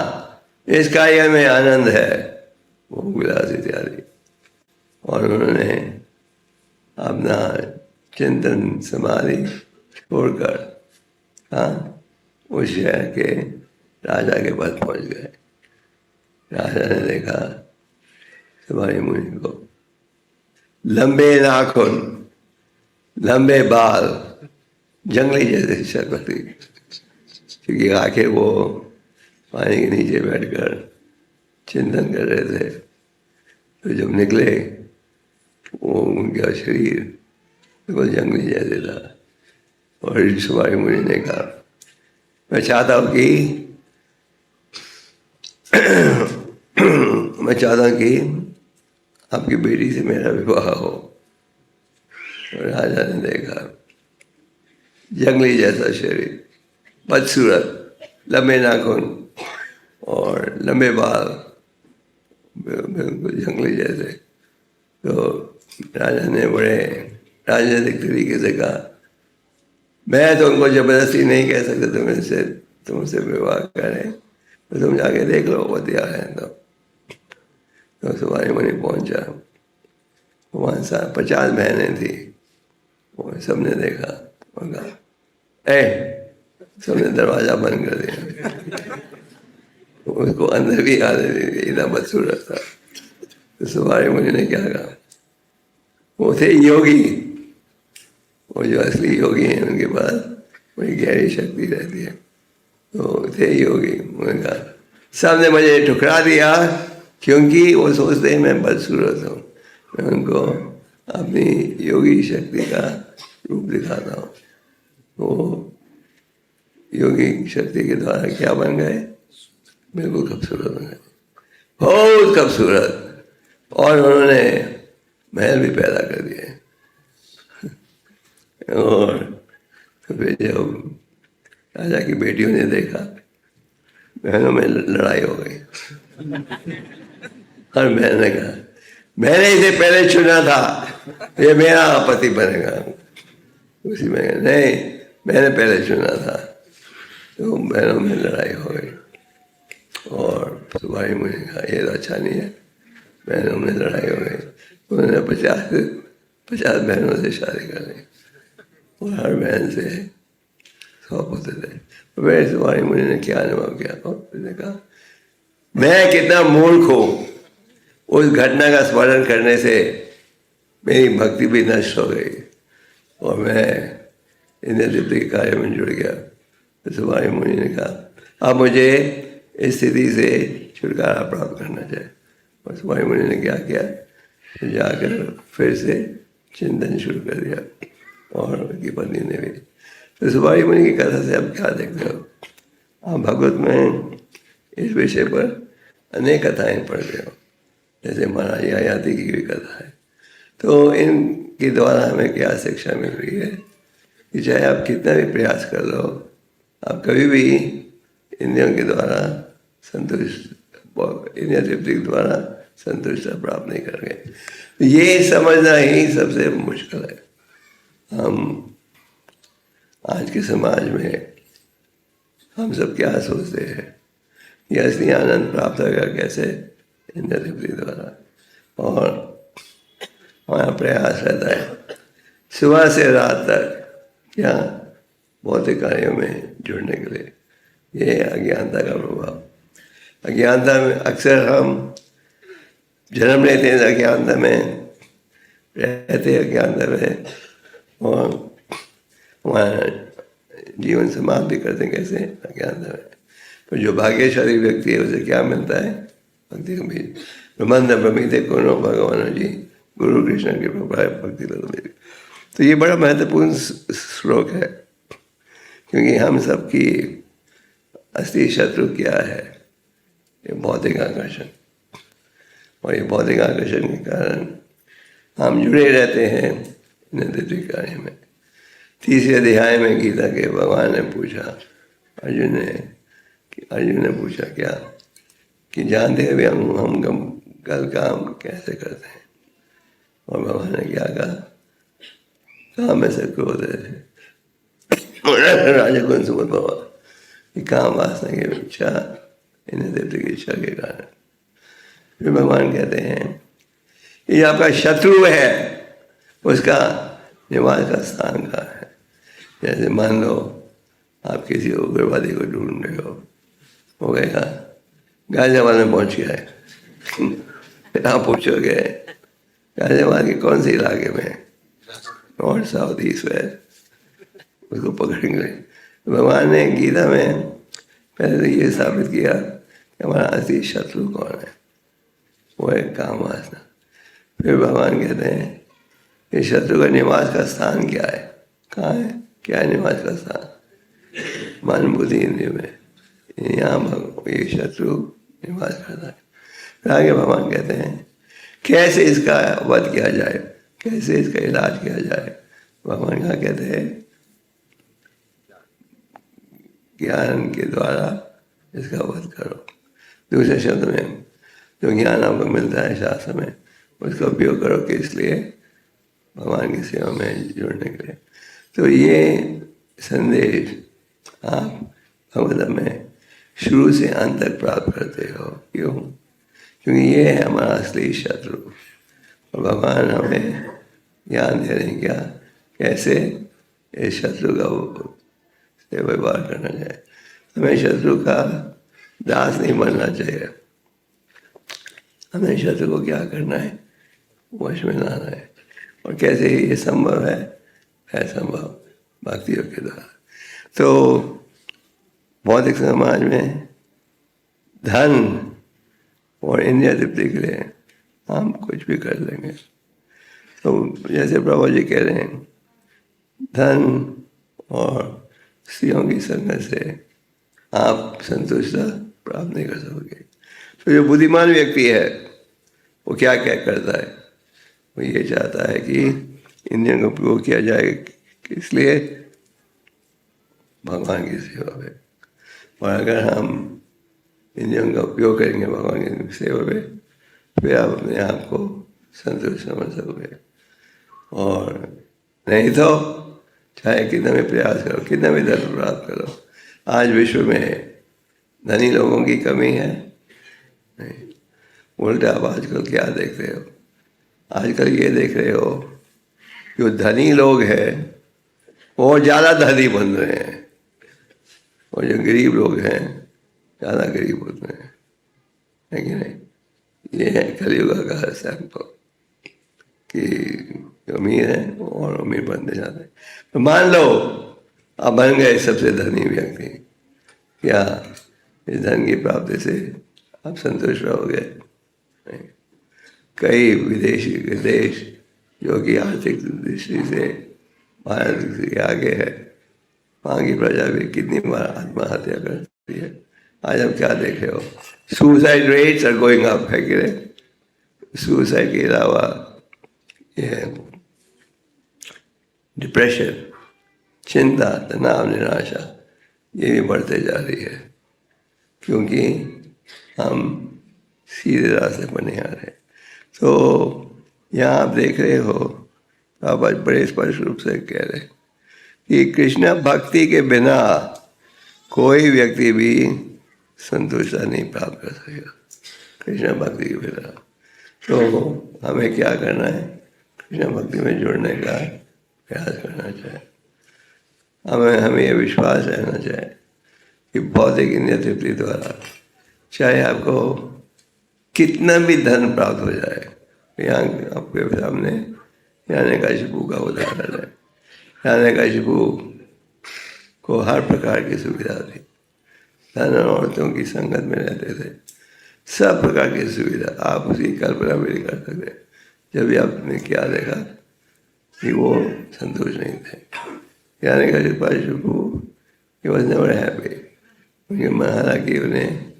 इस कार्य में आनंद है, भोग विलास इत्यादि। और उन्होंने अपना चिंतन समाधि छोड़कर उस शहर के राजा के पास पहुंच गए। राजा ने देखा सुबाई मुनि को, लंबे नाखून, लंबे बाल, जंगली जैसे शक्ल थी, क्योंकि आखिर वो पानी के नीचे बैठकर चिंतन कर रहे थे। तो जब निकले वो उनका शरीर बिल्कुल जंगली जैसे था। और सुबाई मुनि ने कहा, मैं चाहता हूँ कि आपकी बेटी से मेरा विवाह हो। और राजा ने देखा जंगली जैसा शरीर, बदसूरत, लंबे नाखून और लंबे बाल, बिल्कुल जंगली जैसे। तो राजा ने बड़े राजनीतिक तरीके से कहा, मैं तो उनको जबरदस्ती नहीं कह सकता तुमसे विवाह करें, तो तुम जाके देख लो बतिया है। तो सुबाई मुनि पहुंचा, वहाँ 50 बहनें थी। वो सबने देखा और कहा, सबने दरवाजा बंद कर दिया। उसको अंदर भी आने नहीं, इतना बदसूरत था। तो सुबाई मुनि ने क्या कहा, वो थे योगी, वो जो असली योगी हैं उनके पास बड़ी गहरी शक्ति रहती है। तो थे योगी, उन्होंने कहा सबने मुझे ठुकरा दिया क्योंकि वो सोचते हैं मैं बदसूरत हूँ। मैं उनको अपनी योगी शक्ति का रूप दिखाता हूँ। वो योगी शक्ति के द्वारा क्या बन गए? बिल्कुल खूबसूरत बन गए, बहुत खूबसूरत। और उन्होंने महल भी पैदा कर दिए। और तो फिर जब राजा की बेटियों ने देखा, बहनों में लड़ाई हो गई। हर बहन ने कहा मैंने इसे पहले चुना था, ये मेरा पति बनेगा। उसी में नहीं, मैंने पहले चुना था। तो बहनों में लड़ाई हो गई और सुबाई मुझे कहा ये तो अच्छा नहीं है। बहनों में लड़ाई हो गई, उन्होंने 50 बहनों से शादी कर ली और हर बहन से 100 पुत्र थे। वह सुबाई मुझे ने क्या अनुभव किया, उसने कहा मैं कितना मूर्ख हूँ, उस घटना का स्मरण करने से मेरी भक्ति भी नष्ट हो गई और मैं इंद्र देवता के कार्य में जुड़ गया। तो सुबाई मुनि ने कहा अब मुझे इस स्थिति से छुटकारा प्राप्त करना चाहिए। और सुबाई मुनि ने क्या किया, तो जाकर फिर से चिंतन शुरू कर दिया और उनकी पत्नी ने भी। तो सुबाई मुनि की कथा से आप क्या देखते हो? आप भगवत में इस विषय पर अनेक कथाएं पढ़ते हो, जैसे महाराज ययाति की भी कथा है। तो इनके द्वारा हमें क्या शिक्षा मिल रही है कि चाहे आप कितना भी प्रयास कर लो, आप कभी भी इंद्रियों के द्वारा इंद्रिय तृप्ति के द्वारा संतुष्टता प्राप्त नहीं करेंगे। ये समझना ही सबसे मुश्किल है। हम आज के समाज में हम सब क्या सोचते हैं, ये असली आनंद प्राप्त होगा कैसे? इंद्रिय तृप्ति द्वारा। और हमारा प्रयास रहता है सुबह से रात तक क्या भौतिक कार्यों में जुड़ने के लिए। ये अज्ञानता का प्रभाव। अज्ञानता में अक्सर हम जन्म लेते हैं अज्ञानता में, रहते हैं अज्ञानता में और हमारा जीवन समाप्त भी करते हैं कैसे? अज्ञानता में। पर जो भाग्यशाली व्यक्ति है उसे क्या मिलता है? भक्ति का बीज। ब्रह्मांड ब्रह्मीते कोनो भगवान जी गुरु कृष्ण की कृपा भक्ति लग। तो ये बड़ा महत्वपूर्ण श्लोक है, क्योंकि हम सबकी असली शत्रु क्या है? ये भौतिक आकर्षण। और ये भौतिक आकर्षण के कारण हम जुड़े रहते हैं नित्य कार्य में। 30वें अध्याय में गीता के भगवान ने पूछा अर्जुन ने पूछा क्या कि जानते हुए हम गलत काम कैसे करते हैं? और भगवान ने क्या कहा? काम में से क्रोध है राजा गुण सुमत बाबा, काम वासना की इच्छा, इन्हें देवता की इच्छा के कारण। फिर भगवान कहते हैं ये आपका शत्रु है, उसका निवास का स्थान कहाँ है? जैसे मान लो आप किसी उग्रवादी को ढूंढ रहे हो गया गाजियाबाद में पहुंच गया है फिर आप पूछोगे गाजियाबाद के कौन से इलाके में? North south east west. उसको पकड़ेंगे। भगवान ने गीता में पहले तो ये साबित किया कि हमारा असली शत्रु कौन है, वो है काम वासना। फिर भगवान कहते हैं कि शत्रु का निवास का स्थान क्या है? कहाँ है? क्या है निवास का स्थान? मन बुद्धि इंद्रिय में। यहाँ ये शत्रु निवास करता है। फिर आगे भगवान कहते हैं कैसे इसका वध किया जाए, कैसे इसका इलाज किया जाए? भगवान क्या कहते हैं? ज्ञान के द्वारा इसका वध करो। दूसरे शब्द में जो ज्ञान आपको मिलता है शास्त्र में, उसका उपयोग करो कि इसलिए भगवान की सेवा में जुड़ने के लिए। तो ये संदेश आप भगवत में शुरू से अंत तक प्राप्त करते हो। क्यों? क्योंकि ये है हमारा असली शत्रु। और भगवान हमें ज्ञान दे रहे हैं क्या कैसे इस शत्रु का से व्यवहार करना चाहिए। हमें शत्रु का दास नहीं बनना चाहिए। हमें शत्रु को क्या करना है? वश में लाना है। और कैसे ये संभव है संभव भक्ति योग के द्वारा। तो भौतिक समाज में धन और इंद्रिय तृप्ति के लिए हम कुछ भी कर लेंगे। तो जैसे प्रभु जी कह रहे हैं धन और स्त्रियों की संगत से आप संतुष्टता प्राप्त नहीं कर सकोगे। तो जो बुद्धिमान व्यक्ति है वो क्या क्या करता है? वो ये चाहता है कि इंद्रियों का उपयोग किया जाए, इसलिए भगवान की सेवा में। और अगर हम इंद्रियों का उपयोग करेंगे भगवान की सेवा में, फिर आप अपने आप को संतुष्ट समझ सकोगे। और नहीं तो चाहे कितना भी प्रयास करो, कितना भी धन प्राप्त करो, आज विश्व में धनी लोगों की कमी है नहीं। उल्टा आप आजकल क्या देखते हो? आजकल ये देख रहे हो जो धनी लोग हैं वो ज़्यादा धनी बन रहे हैं, और जो गरीब लोग हैं ज़्यादा गरीब होते हैं, है कि नहीं? ये है कलयुग का सैंपल कि जो अमीर है वो और अमीर बनते जाते हैं। तो मान लो आप बन गए सबसे धनी व्यक्ति, क्या इस धन की प्राप्ति से आप संतुष्ट रहोगे? नहीं। कई विदेशी देश जो कि आर्थिक दृष्टि से भारत से आगे है, वहाँ की प्रजा भी कितनी बार आत्महत्या करती है। आज हम क्या देख रहे हो? Suicide rates are going up, है कि नहीं? सुसाइड के अलावा ये डिप्रेशन, चिंता, तनाव, निराशा ये भी बढ़ते जा रही है, क्योंकि हम सीधे रास्ते पर नहीं आ रहे। तो यहाँ आप देख रहे हो, आप आज बड़े स्पष्ट रूप से कह रहे कि कृष्ण भक्ति के बिना कोई व्यक्ति भी संतुष्टता नहीं प्राप्त कर सकेगा, कृष्ण भक्ति के बिना। तो हमें क्या करना है? कृष्ण भक्ति में जुड़ने का प्रयास करना चाहिए। हमें ये विश्वास रहना चाहिए कि भौतिक इंद्रिय तृप्ति द्वारा चाहे आपको कितना भी धन प्राप्त हो जाए, यहाँ आपके सामने हिरण्यकशिपु का उदाहरण है। हिरण्यकशिपु को हर प्रकार की सुविधा थी, धन और औरतों की संगत में रहते थे, सब प्रकार की सुविधा, आप उसकी कल्पना भी नहीं कर सकते। जब भी आपने क्या देखा कि वो संतुष्ट नहीं थे। Hiranyakashipu he was never happy, उनके हालांकि उन्हें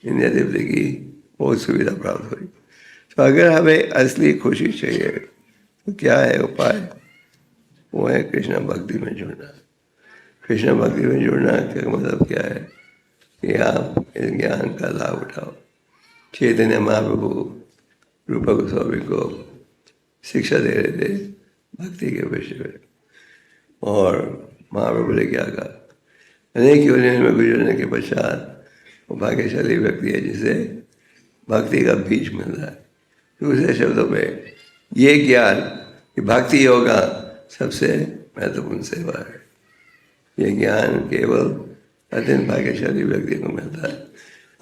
इंद्रिय तृप्ति की बहुत सुविधा प्राप्त हुई। तो अगर हमें असली खुशी चाहिए तो क्या है उपाय? वो है कृष्ण भक्ति में जुड़ना। कृष्ण भक्ति में जुड़ना का मतलब क्या है कि आप इस ज्ञान का लाभ उठाओ। चैतन्य महाप्रभु रूप गोस्वामी को शिक्षा दे रहे थे भक्ति के विषय में, और महाप्रभु ने क्या कहा? अनेक योनियों में गुजरने के पश्चात वो भाग्यशाली व्यक्ति है जिसे भक्ति का बीज मिल रहा है। दूसरे शब्दों में ये ज्ञान कि भक्ति योगा सबसे महत्वपूर्ण सेवा है, ये ज्ञान केवल अत्यंत भाग्यशाली व्यक्ति को मिलता है।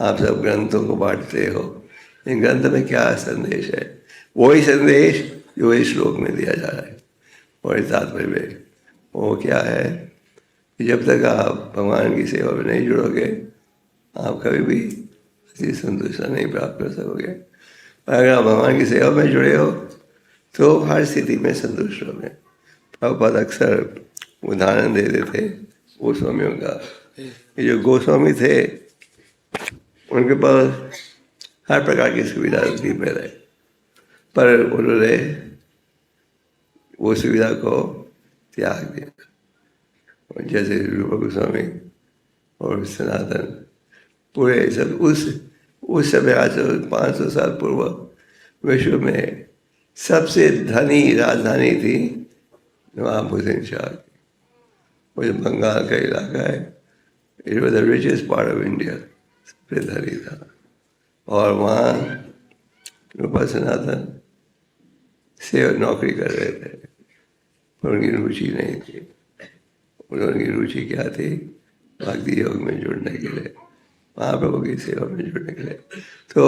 आप सब ग्रंथों को बांटते हो, इन ग्रंथ में क्या संदेश है? वही संदेश जो इस श्लोक में दिया जा रहा है और इस तात्पर्य में। वो क्या है कि जब तक आप भगवान की सेवा में नहीं जुड़ोगे, आप कभी भी ऐसी संतुष्टता नहीं प्राप्त कर सकोगे। अगर आप भगवान की सेवा में जुड़े हो तो हर स्थिति में संतुष्ट रहोगे। प्रभुपाद अक्सर उदाहरण देते थे गोस्वामियों का। ये जो गोस्वामी थे उनके पास हर प्रकार की सुविधा थी पहले, पर उन्होंने वो सुविधा को त्याग दिया। जैसे रूप गोस्वामी और सनातन पूरे सब उस समय आज से 500 साल पूर्व विश्व में सबसे धनी राजधानी थी नवाब हुसैन शाह की। वो जो बंगाल का इलाका है, it was the richest part of India, सबसे धनी था। और वहाँ रूपा सनातन से नौकरी कर रहे थे, पर उनकी रुचि नहीं थी। उनकी रुचि क्या थी? भक्ति योग में जुड़ने के लिए, महाप्रभु की सेवा में जुड़ने के लिए। तो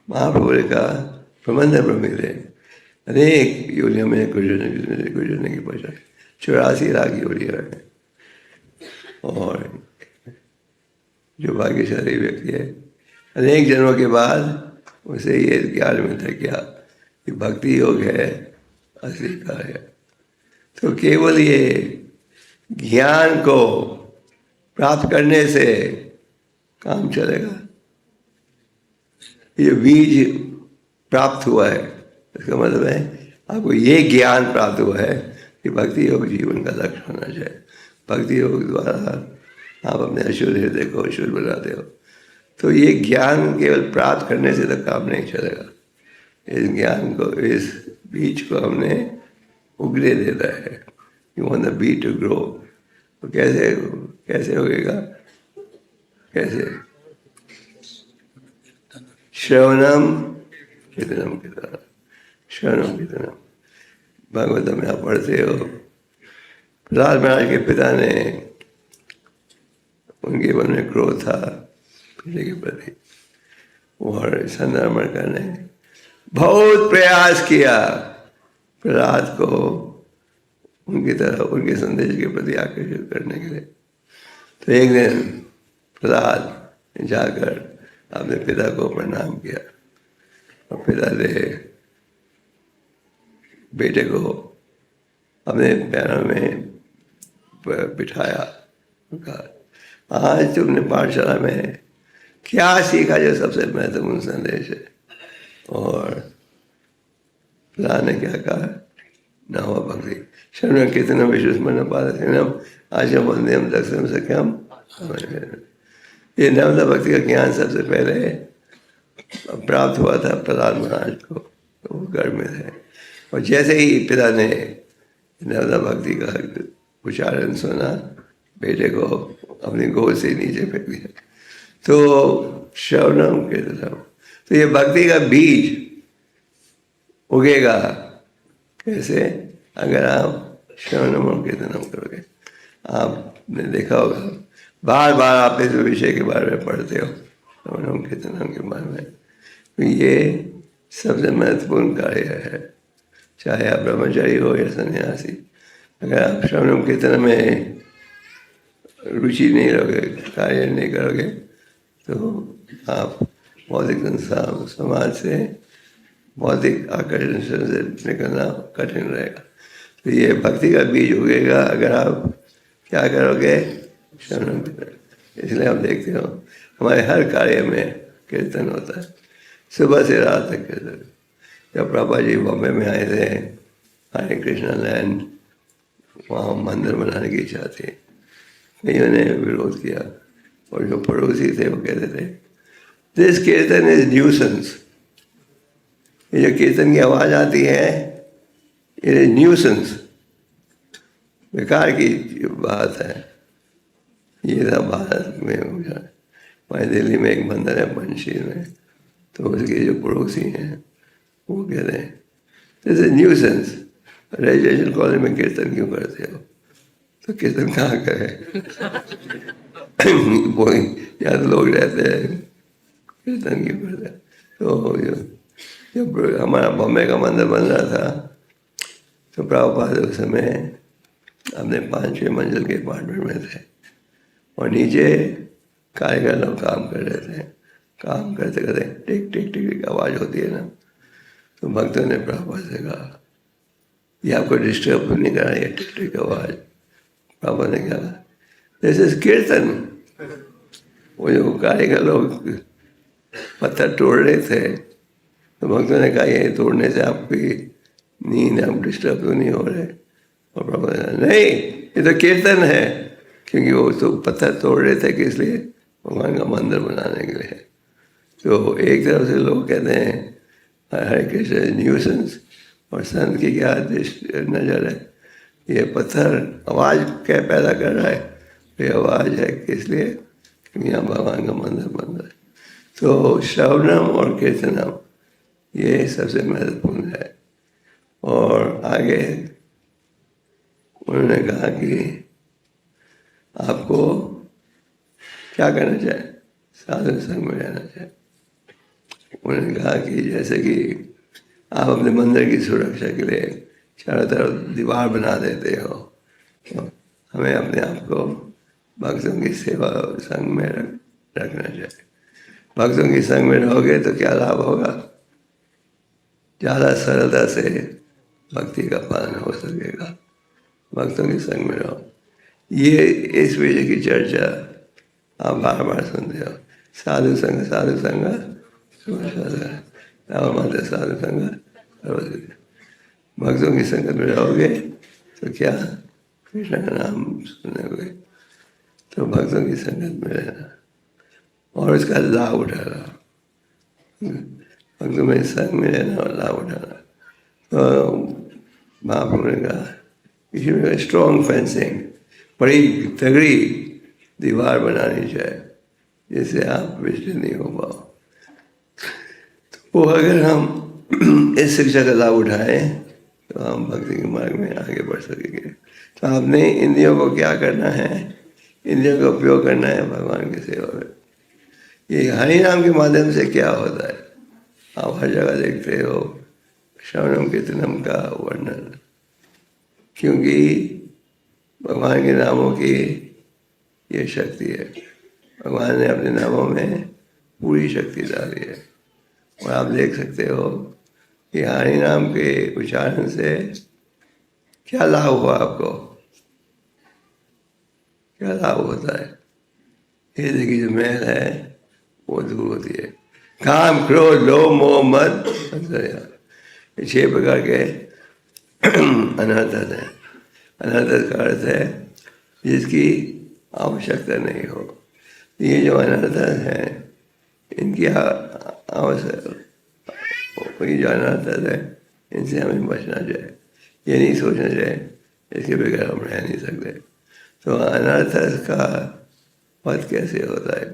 महाप्रभु ने कहा प्रबंधन प्रमिले अनेक योनियों में गुजरने की पहुँचा 84 लाख योनियाँ हैं। और जो भाग्यशाली व्यक्ति है, अनेक जन्मों के बाद उसे ये ज्ञान मिलता क्या कि भक्ति योग है असली कार्य। तो केवल ये ज्ञान को प्राप्त करने से काम चलेगा? ये बीज प्राप्त हुआ है, इसका मतलब है आपको ये ज्ञान प्राप्त हुआ है कि भक्ति योग जीवन का लक्ष्य होना चाहिए। भक्ति योग द्वारा आप अपने अशुद्ध हृदय को शुद्ध बनाते हो। तो ये ज्ञान केवल प्राप्त करने से तो काम नहीं चलेगा। इस ज्ञान को, इस बीज को हमने उगने देना है। You want the bees to grow. तो कैसे कैसे होगा? कैसे? श्रवणम कीर्तनम कीर्तनम, श्रवणम कीर्तनम। भागवत में आप पढ़ते हो, प्रहलाद महाराज के पिता ने, उनके मन में क्रोध था पिता के प्रति, और संदर्भ ने बहुत प्रयास किया प्रहलाद को उनकी तरह, उनके संदेश के प्रति आकर्षित करने के लिए। तो एक दिन प्रहलाद ने जाकर अपने पिता को प्रणाम किया, और पिता ने बेटे को अपने पैरों में बिठाया। कहा, आज तुमने पाठशाला में क्या सीखा जो सबसे महत्वपूर्ण संदेश है? और प्रहलाद ने क्या कहा? न हुआ भक्ति शरण कीर्तन विश्वस्मरण पादम आशम वंदेम दक्षम सख्यम। ये नवदा भक्ति का ज्ञान सबसे पहले प्राप्त हुआ था प्रहलाद महाराज को, तो वो घर में थे। और जैसे ही पिता ने नवदा भक्ति का उच्चारण सुना, बेटे को अपनी गोद से नीचे फेंक दिया। तो श्रवणम कीर्तनम, तो ये भक्ति का बीज उगेगा कैसे? अगर आप श्रवणम और कीर्तनम करोगे। आपने देखा होगा, बार बार आप इस विषय के बारे में पढ़ते हो, श्रवणम कीर्तनम के बारे में। तो ये सबसे महत्वपूर्ण कार्य है, चाहे आप ब्रह्मचारी हो या सन्यासी। अगर आप श्रवणम कीर्तन में रुचि नहीं रहोगे, कार्य नहीं करोगे, तो आप भौतिक संसार समाज से, भौतिक आकर्षण से निकलना कठिन रहेगा। तो ये भक्ति का बीज उगेगा अगर आप क्या करोगे? श्रवणम कीर्तन। इसलिए आप देखते हो हमारे हर कार्य में कीर्तन होता है, सुबह से रात तक कीर्तन। जब प्रभा जी बॉम्बे में आए थे, हरे कृष्णा लैंड, वहाँ मंदिर बनाने की इच्छा थी, कईयों ने विरोध किया, और जो पड़ोसी थे वो कहते थे दिस कीर्तन इज न्यूसेंस। ये जो कीर्तन की आवाज़ आती है, इट इज न्यूसेंस, बेकार की बात है। ये सब भारत में हो जाए। हमारे दिल्ली में एक मंदिर है पंचशील में, तो उसके जो पड़ोसी हैं वो कहते हैं this is nuisance, residential college में कीर्तन क्यों करते हो? तो कीर्तन कहाँ करें? वो यहाँ तो लोग रहते हैं, कीर्तन क्यों करते हैं? तो जब हमारा बॉम्बे का मंदिर बन रहा था, तो प्रभुपाद उस समय अपने 5-6 मंजिल के अपार्टमेंट में थे, और नीचे कारीगर लोग काम कर रहे थे। काम करते करते टिक टिक टिक टिक आवाज़ होती है ना, तो भक्तों ने प्रभुपाद से कहा ये आपको डिस्टर्ब नहीं कर रहा है टिक टिक आवाज़? प्रभुपाद ने कहा दिस इज कीर्तन। वो जो कारीगर लोग पत्थर तोड़ रहे थे, तो भक्तों ने कहा ये तोड़ने से आपकी नींद, आप डिस्टर्ब तो नहीं हो रहे? और प्रभु ने कहा नहीं, ये तो कीर्तन है, क्योंकि वो तो पत्थर तोड़ रहे थे किस लिए? भगवान का मंदिर बनाने के लिए। तो एक तरफ से लोग कहते हैं हरे कृष्ण न्यूसेंस, और संत की क्या नज़र है, ये पत्थर आवाज़ क्या पैदा कर रहा है? ये आवाज़ है किस लिए? क्योंकि यहाँ भगवान का मंदिर बन रहा है। तो श्रवणम और कीर्तनम ये सबसे महत्वपूर्ण है। और आगे उन्होंने कहा कि आपको क्या करना चाहिए? साधु संग में रहना चाहिए। उन्होंने कहा कि जैसे कि आप अपने मंदिर की सुरक्षा के लिए चारों तरफ दीवार बना देते हो, तो हमें अपने आप को भक्तों की सेवा संग में रखना चाहिए। भक्तों की संग में रहोगे तो क्या लाभ होगा? ज़्यादा सरलता से भक्ति का पालन हो सकेगा। भक्तों के संग में रहो। ये इस विषय की चर्चा आप बार बार सुनते हो, साधु संग साधु संग माता साधु संग। भक्तों की संगत में रहोगे तो क्या? कृष्ण का नाम सुनोगे, तो भक्तों की संगत में रहना और उसका लाभ उठाना। भक्तों में संग में रहना और लाभ उठाना। तो महाप्रभु ने कहा इसमें स्ट्रॉन्ग फेंसिंग, बड़ी तगड़ी दीवार बनानी चाहिए जिससे आप विचलित नहीं हो पाओ। तो अगर हम इस शिक्षा का लाभ उठाएं तो हम भक्ति के मार्ग में आगे बढ़ सकेंगे। तो आपने इंद्रियों को क्या करना है, इंद्रियों का उपयोग करना है भगवान की सेवा में। ये हरि नाम के माध्यम से क्या होता है, आप हर जगह देखते हो श्रवणम कीर्तनम का वर्णन, क्योंकि भगवान के नामों की ये शक्ति है। भगवान ने अपने नामों में पूरी शक्ति डाली है। और आप देख सकते हो कि हरि नाम के उच्चारण से क्या लाभ हुआ आपको, क्या लाभ होता है। हृदय की जो मैल है वो दूर होती है। काम, क्रोध, लोभ, मोह, मद, ये 6 प्रकार के अनर्थ है। अनर्थ का अर्थ है जिसकी आवश्यकता नहीं हो। ये जो अनर्थ है इनकी ये जो अनर्थ है इनसे हमें बचना चाहिए। ये नहीं सोचना चाहिए इसके बगैर हम रह नहीं सकते। तो अनर्थ का पद कैसे होता है,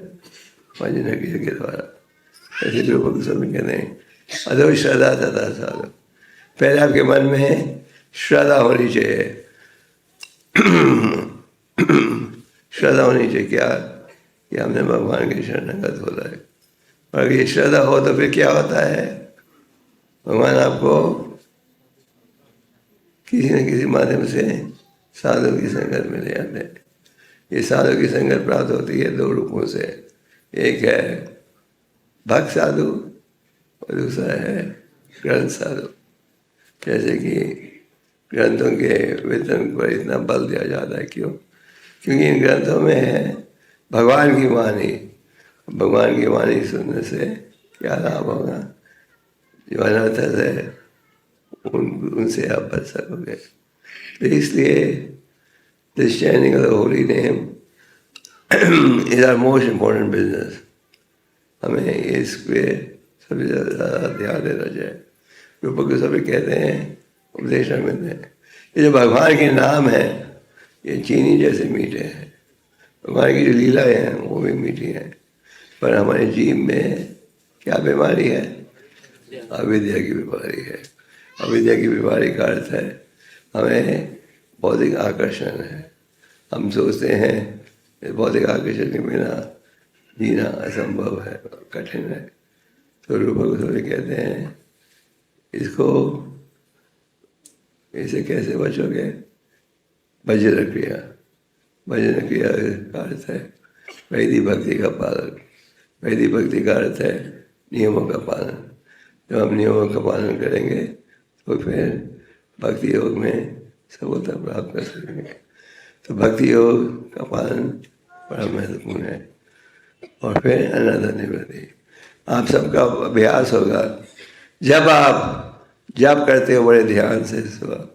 भजन के द्वारा। ऐसे लोगों को समझ कहते हैं अधो श्रद्धा तथा साधो। पहले आपके मन में श्रद्धा होनी चाहिए। श्रद्धा होनी चाहिए क्या, कि हमने भगवान के शरणागत होता है। और अगर ये श्रद्धा हो तो फिर क्या होता है, भगवान आपको किसी न किसी माध्यम से साधु की संगत में ले आते हैं। ये साधु की संगत प्राप्त होती है 2 रूपों से। एक है भक्त साधु और दूसरा है ग्रंथ साधु। जैसे कि ग्रंथों के वेतन पर इतना बल दिया जाता है, क्यों? क्योंकि इन ग्रंथों में है भगवान की वाणी। भगवान की वाणी सुनने से क्या लाभ होगा, जो अनर्थ है उनसे आप बच सकोगे। तो इसलिए this chaining of the holy name is our most important business. हमें इस पे सबसे ज़्यादा ध्यान देना चाहिए। रूपक को सभी कहते हैं उपदेश में दें, ये जो भगवान के नाम है ये चीनी जैसे मीठे हैं। भगवान की जो लीलाएँ हैं वो भी मीठी हैं, पर हमारे जीव में क्या बीमारी है, अविद्या की बीमारी है। अविद्या की बीमारी का अर्थ है हमें भौतिक आकर्षण है। हम सोचते हैं भौतिक आकर्षण के बिना जीना असंभव है, कठिन है। तो रूपक गोस्वामी कहते हैं इसे कैसे बचोगे, भजन क्रिया। भजन क्रिया का अर्थ है वैदिक भक्ति का पालन। वैदिक भक्ति का अर्थ है नियमों का पालन। जब हम नियमों का पालन करेंगे तो फिर भक्ति योग में सफलता प्राप्त कर सकेंगे। तो भक्ति योग का पालन बड़ा महत्वपूर्ण है। और फिर अनर्थ निवृत्ति। आप सबका अभ्यास होगा, जब आप जप करते हो बड़े ध्यान से सुबह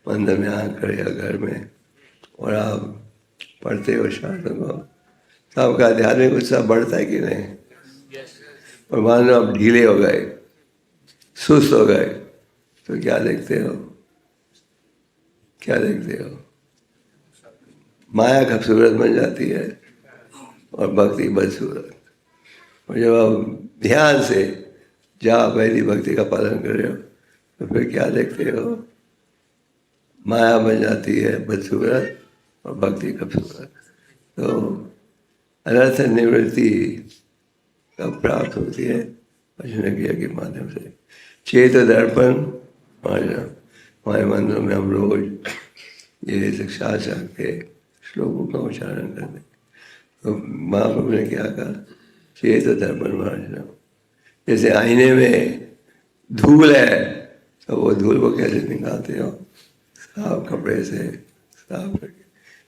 मंदिर में आकर या घर में, और आप पढ़ते हो शांत को, तो आपका आध्यात्मिक उत्साह बढ़ता है कि नहीं? और मान लो आप ढीले हो गए, सुस्त हो गए, तो क्या देखते हो, क्या देखते हो? माया खूबसूरत बन जाती है और भक्ति बदसूरत। और जब आप ध्यान से जाप वैदिक भक्ति का पालन कर रहे हो तो फिर क्या देखते हो, माया बन जाती है बदसूरत और भक्ति खूबसूरत। तो अनर्थ निवृत्ति कब प्राप्त होती है? भजन क्रिया के माध्यम से। चेत दर्पण मार्जन। हमारे मंदिरों में हम रोज ये शिक्षा के श्लोकों का उच्चारण करते हैं। तो महाप्रभु ने क्या कहा, चेत दर्पण मार्जन। जैसे आईने में धूल है तो वो धूल को कैसे निकालते हो, साफ कपड़े से साफ करके।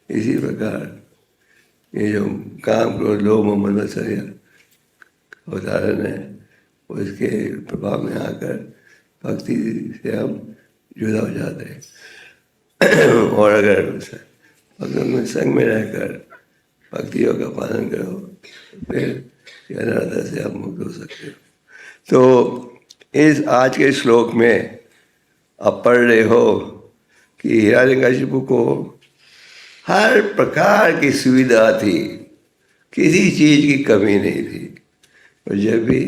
इसी प्रकार ये जो काम क्रोध लोभ मोह मद मत्सर्य उदाहरण है, उसके प्रभाव में आकर भक्ति से हम जुदा हो जाते हैं। और अगर भक्तों में संग में रहकर भक्ति योग का पालन करो तो फिर अनर्थ से आप मुक्त हो सकते हो। तो इस आज के श्लोक में आप पढ़ रहे हो कि हिरण्यकशिपु को हर प्रकार की सुविधा थी, किसी चीज की कमी नहीं थी, और जब भी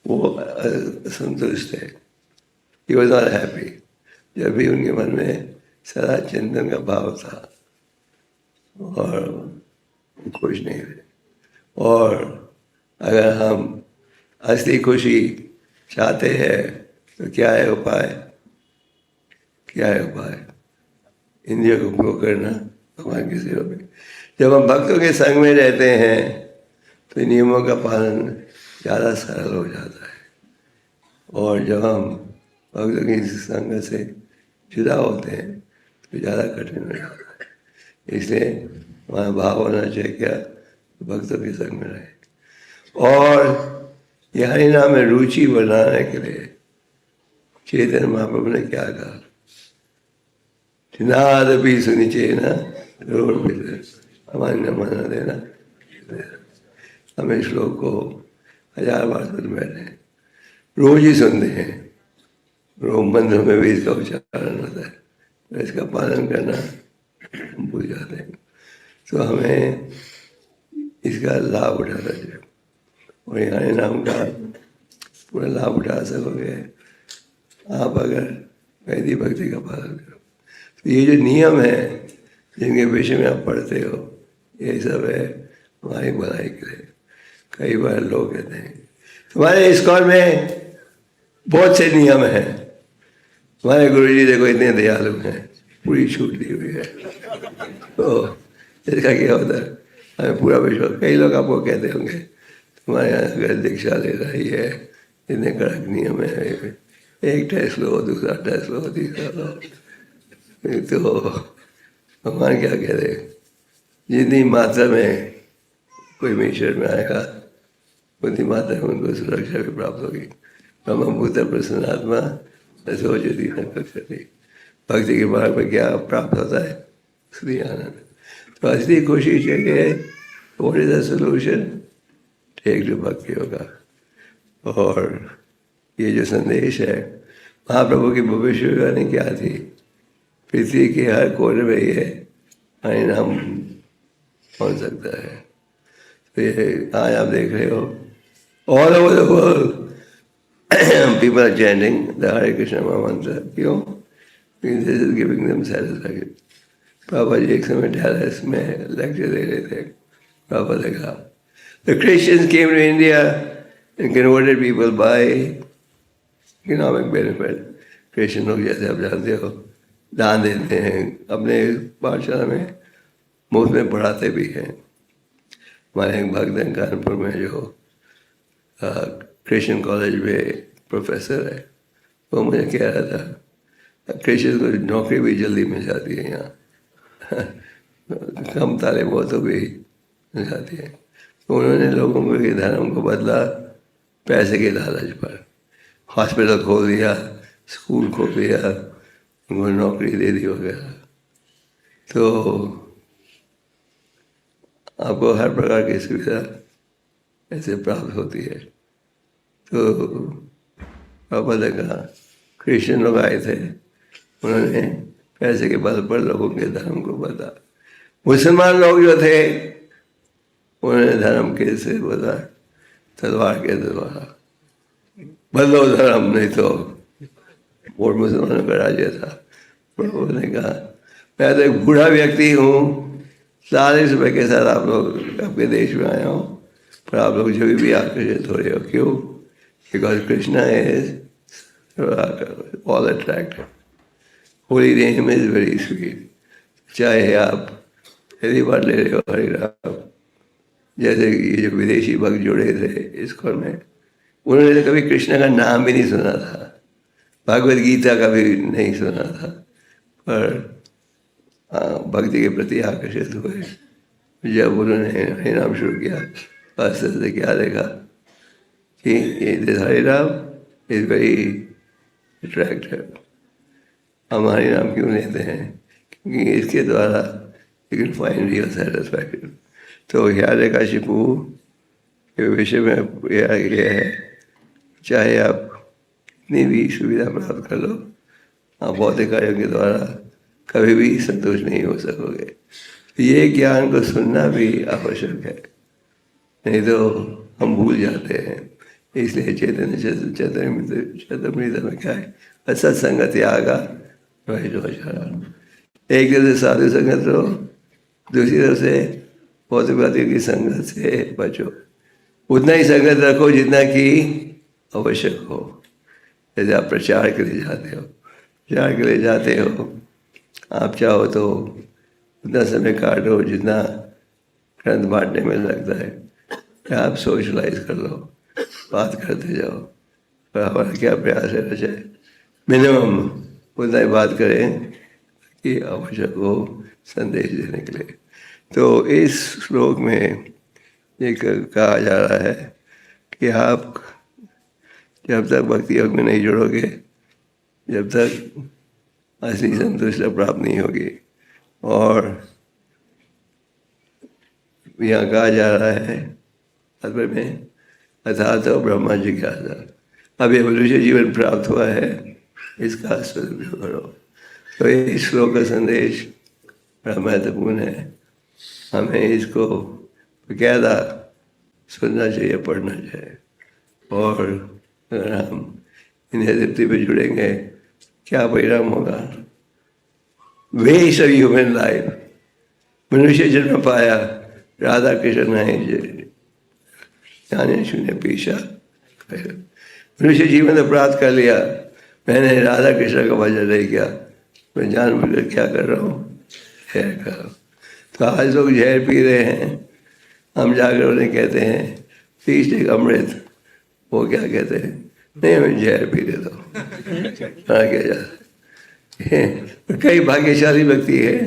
वो संतुष्ट है, he was not happy, जब भी उनके मन में सदा चिंतन का भाव था और खुश नहीं थे। और अगर हम असली खुशी चाहते हैं तो क्या है उपाय? क्या है उपाय? इंद्रियों को उपयोग करना भगवान की सेवा में। जब हम भक्तों के संग में रहते हैं तो नियमों का पालन ज़्यादा सरल हो जाता है, और जब हम भक्तों की संगत से जुदा होते हैं तो ज़्यादा कठिन हो जाता है। इसलिए हमारा भाव होना चाहिए क्या? भक्तों के संग में रहे। और यह हरि नाम में रुचि बनाने के लिए चैतन्य महाप्रभु ने क्या कहा? नाद भी सुनी चाहिए ना, रोड पे हमारी न मना देना। हमें श्लोक को 1000 बार सुन बैठे, रोज ही सुनते हैं, रोज मंत्र में भी इसका उच्चारण होता है, तो इसका पालन करना भूल जाते हैं। तो हमें इसका लाभ उठाना चाहिए, और हरि नाम का पूरा लाभ उठा सकोगे आप अगर वैदिक भक्ति का पालन करो। तो ये जो नियम है जिनके विषय में आप पढ़ते हो, ये सब है हमारी भलाई के लिए। कई बार लोग कहते हैं तुम्हारे इस्कॉन में बहुत से नियम हैं, हमारे गुरुजी देखो इतने दयालु हैं, पूरी छूट दी हुई है। तो इसका क्या होता है? हमें पूरा विश्वास। कई लोग आपको कहते होंगे तुम्हारे यहाँ अगर दीक्षा ले रही है, इतने कड़क नियम है, एक टेस्ट लो, दूसरा टेस्ट लो, तीसरा लो। तो भगवान क्या कह रहे? जितनी मात्रा में कोई मिश्रण में आएगा उतनी मात्रा में उनको सुरक्षा भी प्राप्त होगी। ब्रह्मभूत प्रसन्नात्मा सोचती कक्षति। भक्ति के मार्ग में क्या प्राप्त होता है? असली आनंद। तो असली खुशी चाहिए, what is the solution? Take to bhakti होगा। और ये जो संदेश है महाप्रभु की भविष्यवाणी क्या थी? पृथ्वी के हर कोने में ये हरि नाम पहुँच सकता है। तो ये आज आप देख रहे हो all over the world people are chanting the Hare Krishna mantra. क्यों? Because this is giving them satisfaction. पापा जी एक समय डैलस में लेक्चर दे रहे थे। पापा ने कहा the Christians came to India and converted people by economic benefit. Christian लोग जैसे आप जानते हो दान देते हैं, अपने पाठशाला में मुफ्त में पढ़ाते भी हैं। हमारे एक भक्त हैं कानपुर में जो क्रिश्चियन कॉलेज में प्रोफेसर है, वो मुझे कह रहा था क्रिश्चियन को नौकरी भी जल्दी मिल जाती है यहाँ कम ताले बहुतों भी मिल जाती है। तो उन्होंने लोगों को ये धर्म को बदला पैसे के लालच पर। हॉस्पिटल खोल दिया, स्कूल खोल दिया, उनको नौकरी दे दी वगैरह। तो आपको हर प्रकार की सुविधा ऐसे प्राप्त होती है। तो पापा ने कहा क्रिश्चियन लोग आए थे, उन्होंने पैसे के बल पर लोगों के धर्म को बदला। मुसलमान लोग जो थे उन्होंने धर्म के से बदला तलवार के द्वारा। बदलो धर्म नहीं तो। और मुसलमानों का राज्य था। प्रभु ने कहा मैं तो एक बूढ़ा व्यक्ति हूँ, 40 रुपये के साथ आप लोग आपके देश में आया हूँ, पर आप लोग जो भी आकर्षित हो रहे हो। क्यों? Because Krishna is all attractive, Holi name is very sweet. चाहे आप पहली बार ले रहे हो हरि राम, जैसे ये जो विदेशी भक्त जुड़े थे इस्कॉन में, उन्होंने तो कभी कृष्ण का नाम भी नहीं सुना था, भगवद गीता का भी नहीं सुना था, पर भक्ति के प्रति आकर्षित हुए। जब उन्होंने हरि नाम शुरू किया, बस से क्या देखा कि हरि नाम इज वेरी अट्रैक्टिव। हम हरि नाम क्यों लेते हैं? क्योंकि इसके द्वारा you can find real satisfaction. तो हिरण्यकशिपु के विषय में यह है, चाहे आप जितनी भी सुविधा प्राप्त कर लो, आप भौतिक कार्यों के द्वारा कभी भी संतुष्ट नहीं हो सकोगे। ये ज्ञान को सुनना भी आवश्यक है, नहीं तो हम भूल जाते हैं। इसलिए चैतन्य चतुर्मृत में क्या है, असत्संगत यागा एक तरफ से साधु संगत रहो, दूसरी तरफ से भौतिकवादियों की संगत से बचो। उतना ही संगत रखो जितना कि आवश्यक हो। जैसे आप प्रचार के लिए जाते हो, आप चाहो तो उतना समय काटो जितना ग्रंथ बांटने में लगता है, या आप सोशलाइज कर लो, बात करते जाओ। पर हमारा क्या प्रयास है, चाहे मिनिमम उतना ही बात करें कि आवश्यक हो संदेश देने के लिए। तो इस श्लोक में ये कहा जा रहा है कि आप जब तक भक्ति योग में नहीं जुड़ोगे, जब तक असली संतुष्टि प्राप्त नहीं होगी। और यहाँ कहा जा रहा है अथवा में अर्थात ब्रह्मा जिज्ञासा, अब ये मनुष्य जीवन प्राप्त हुआ है, इसका सदुपयोग करो। तो ये श्लोक का संदेश बड़ा महत्वपूर्ण है, हमें इसको बकायदा सुनना चाहिए, पढ़ना चाहिए। और अगर हम इन तृप्ति पे जुड़ेंगे, क्या परिणाम होगा? वेस्ट ऑफ ह्यूमन लाइफ, मनुष्य जन्म पाया, राधा कृष्ण है जाने शून्य पीछा, मनुष्य जीवन तो प्राप्त कर लिया, मैंने राधा कृष्ण का भजन नहीं किया, मैं जानबूझकर क्या कर रहा हूँ, जहर का। तो आज लोग जहर पी रहे हैं, हम जाकर उन्हें कहते हैं पीस एक अमृत, वो क्या कहते हैं, नहीं मैं जहर पी लेता हूँ। हाँ क्या जाता है, कई भाग्यशाली व्यक्ति है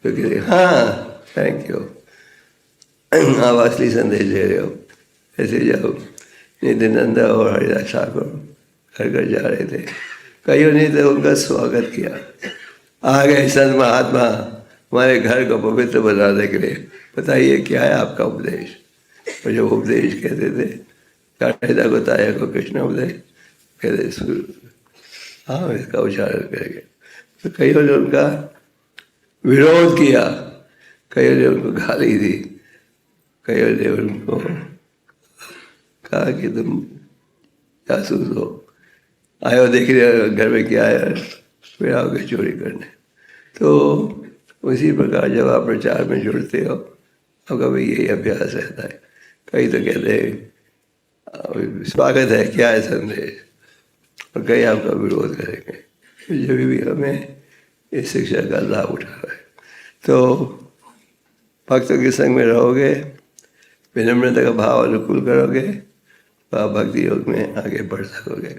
तो कहते हाँ थैंक यू, आप असली संदेश दे रहे हो। ऐसे जाओ, नित्यानंद और हरिदास ठाकुर घर घर जा रहे थे, कईयों ने तो उनका स्वागत किया, आ गए संत महात्मा हमारे घर को पवित्र बनाने के लिए, बताइए क्या है आपका उपदेश। और जब उपदेश कहते थे कायदा को ताया को कृष्ण उपदेश कहते, हाँ इसका उच्चारण करेंगे। तो कईयों ने उनका विरोध किया, कईयों ने उनको गाली दी, कईयों ने उनको कहा कि तुम जासूस हो, आयो देख रहे घर में क्या है, फिर आओगे चोरी करने। तो उसी प्रकार जब आप प्रचार में जुड़ते हो, आपका भी यही अभ्यास रहता है। कई तो कहते हैं स्वागत है, क्या है संदेश, और कई आपका विरोध करेंगे। तो जब भी हमें इस शिक्षा का लाभ उठाना है, तो भक्तों के संग में रहोगे, विनम्रता का भाव अनुकूल करोगे, तो आप भक्ति योग में आगे बढ़ सकोगे।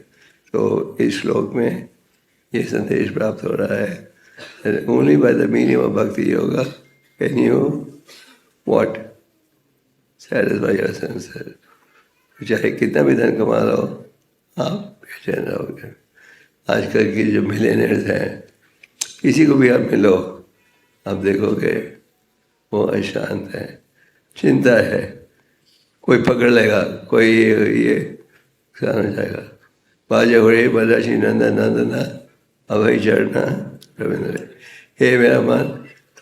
तो इस श्लोक में ये संदेश प्राप्त हो रहा है, only by the meaning of bhakti yoga can you what satisfy your senses. चाहे कितना भी धन कमा लो, आप बेचैन रहोगे। आजकल की जो मिलियनर्स हैं, किसी को भी आप मिलो, आप देखोगे वो अशांत है, चिंता है, कोई पकड़ लेगा, कोई ये नुकसान हो जाएगा। बाजे हो रही बदाशी नंदा नंदना अभय चढ़ना रविंद्र, हे मेरा मन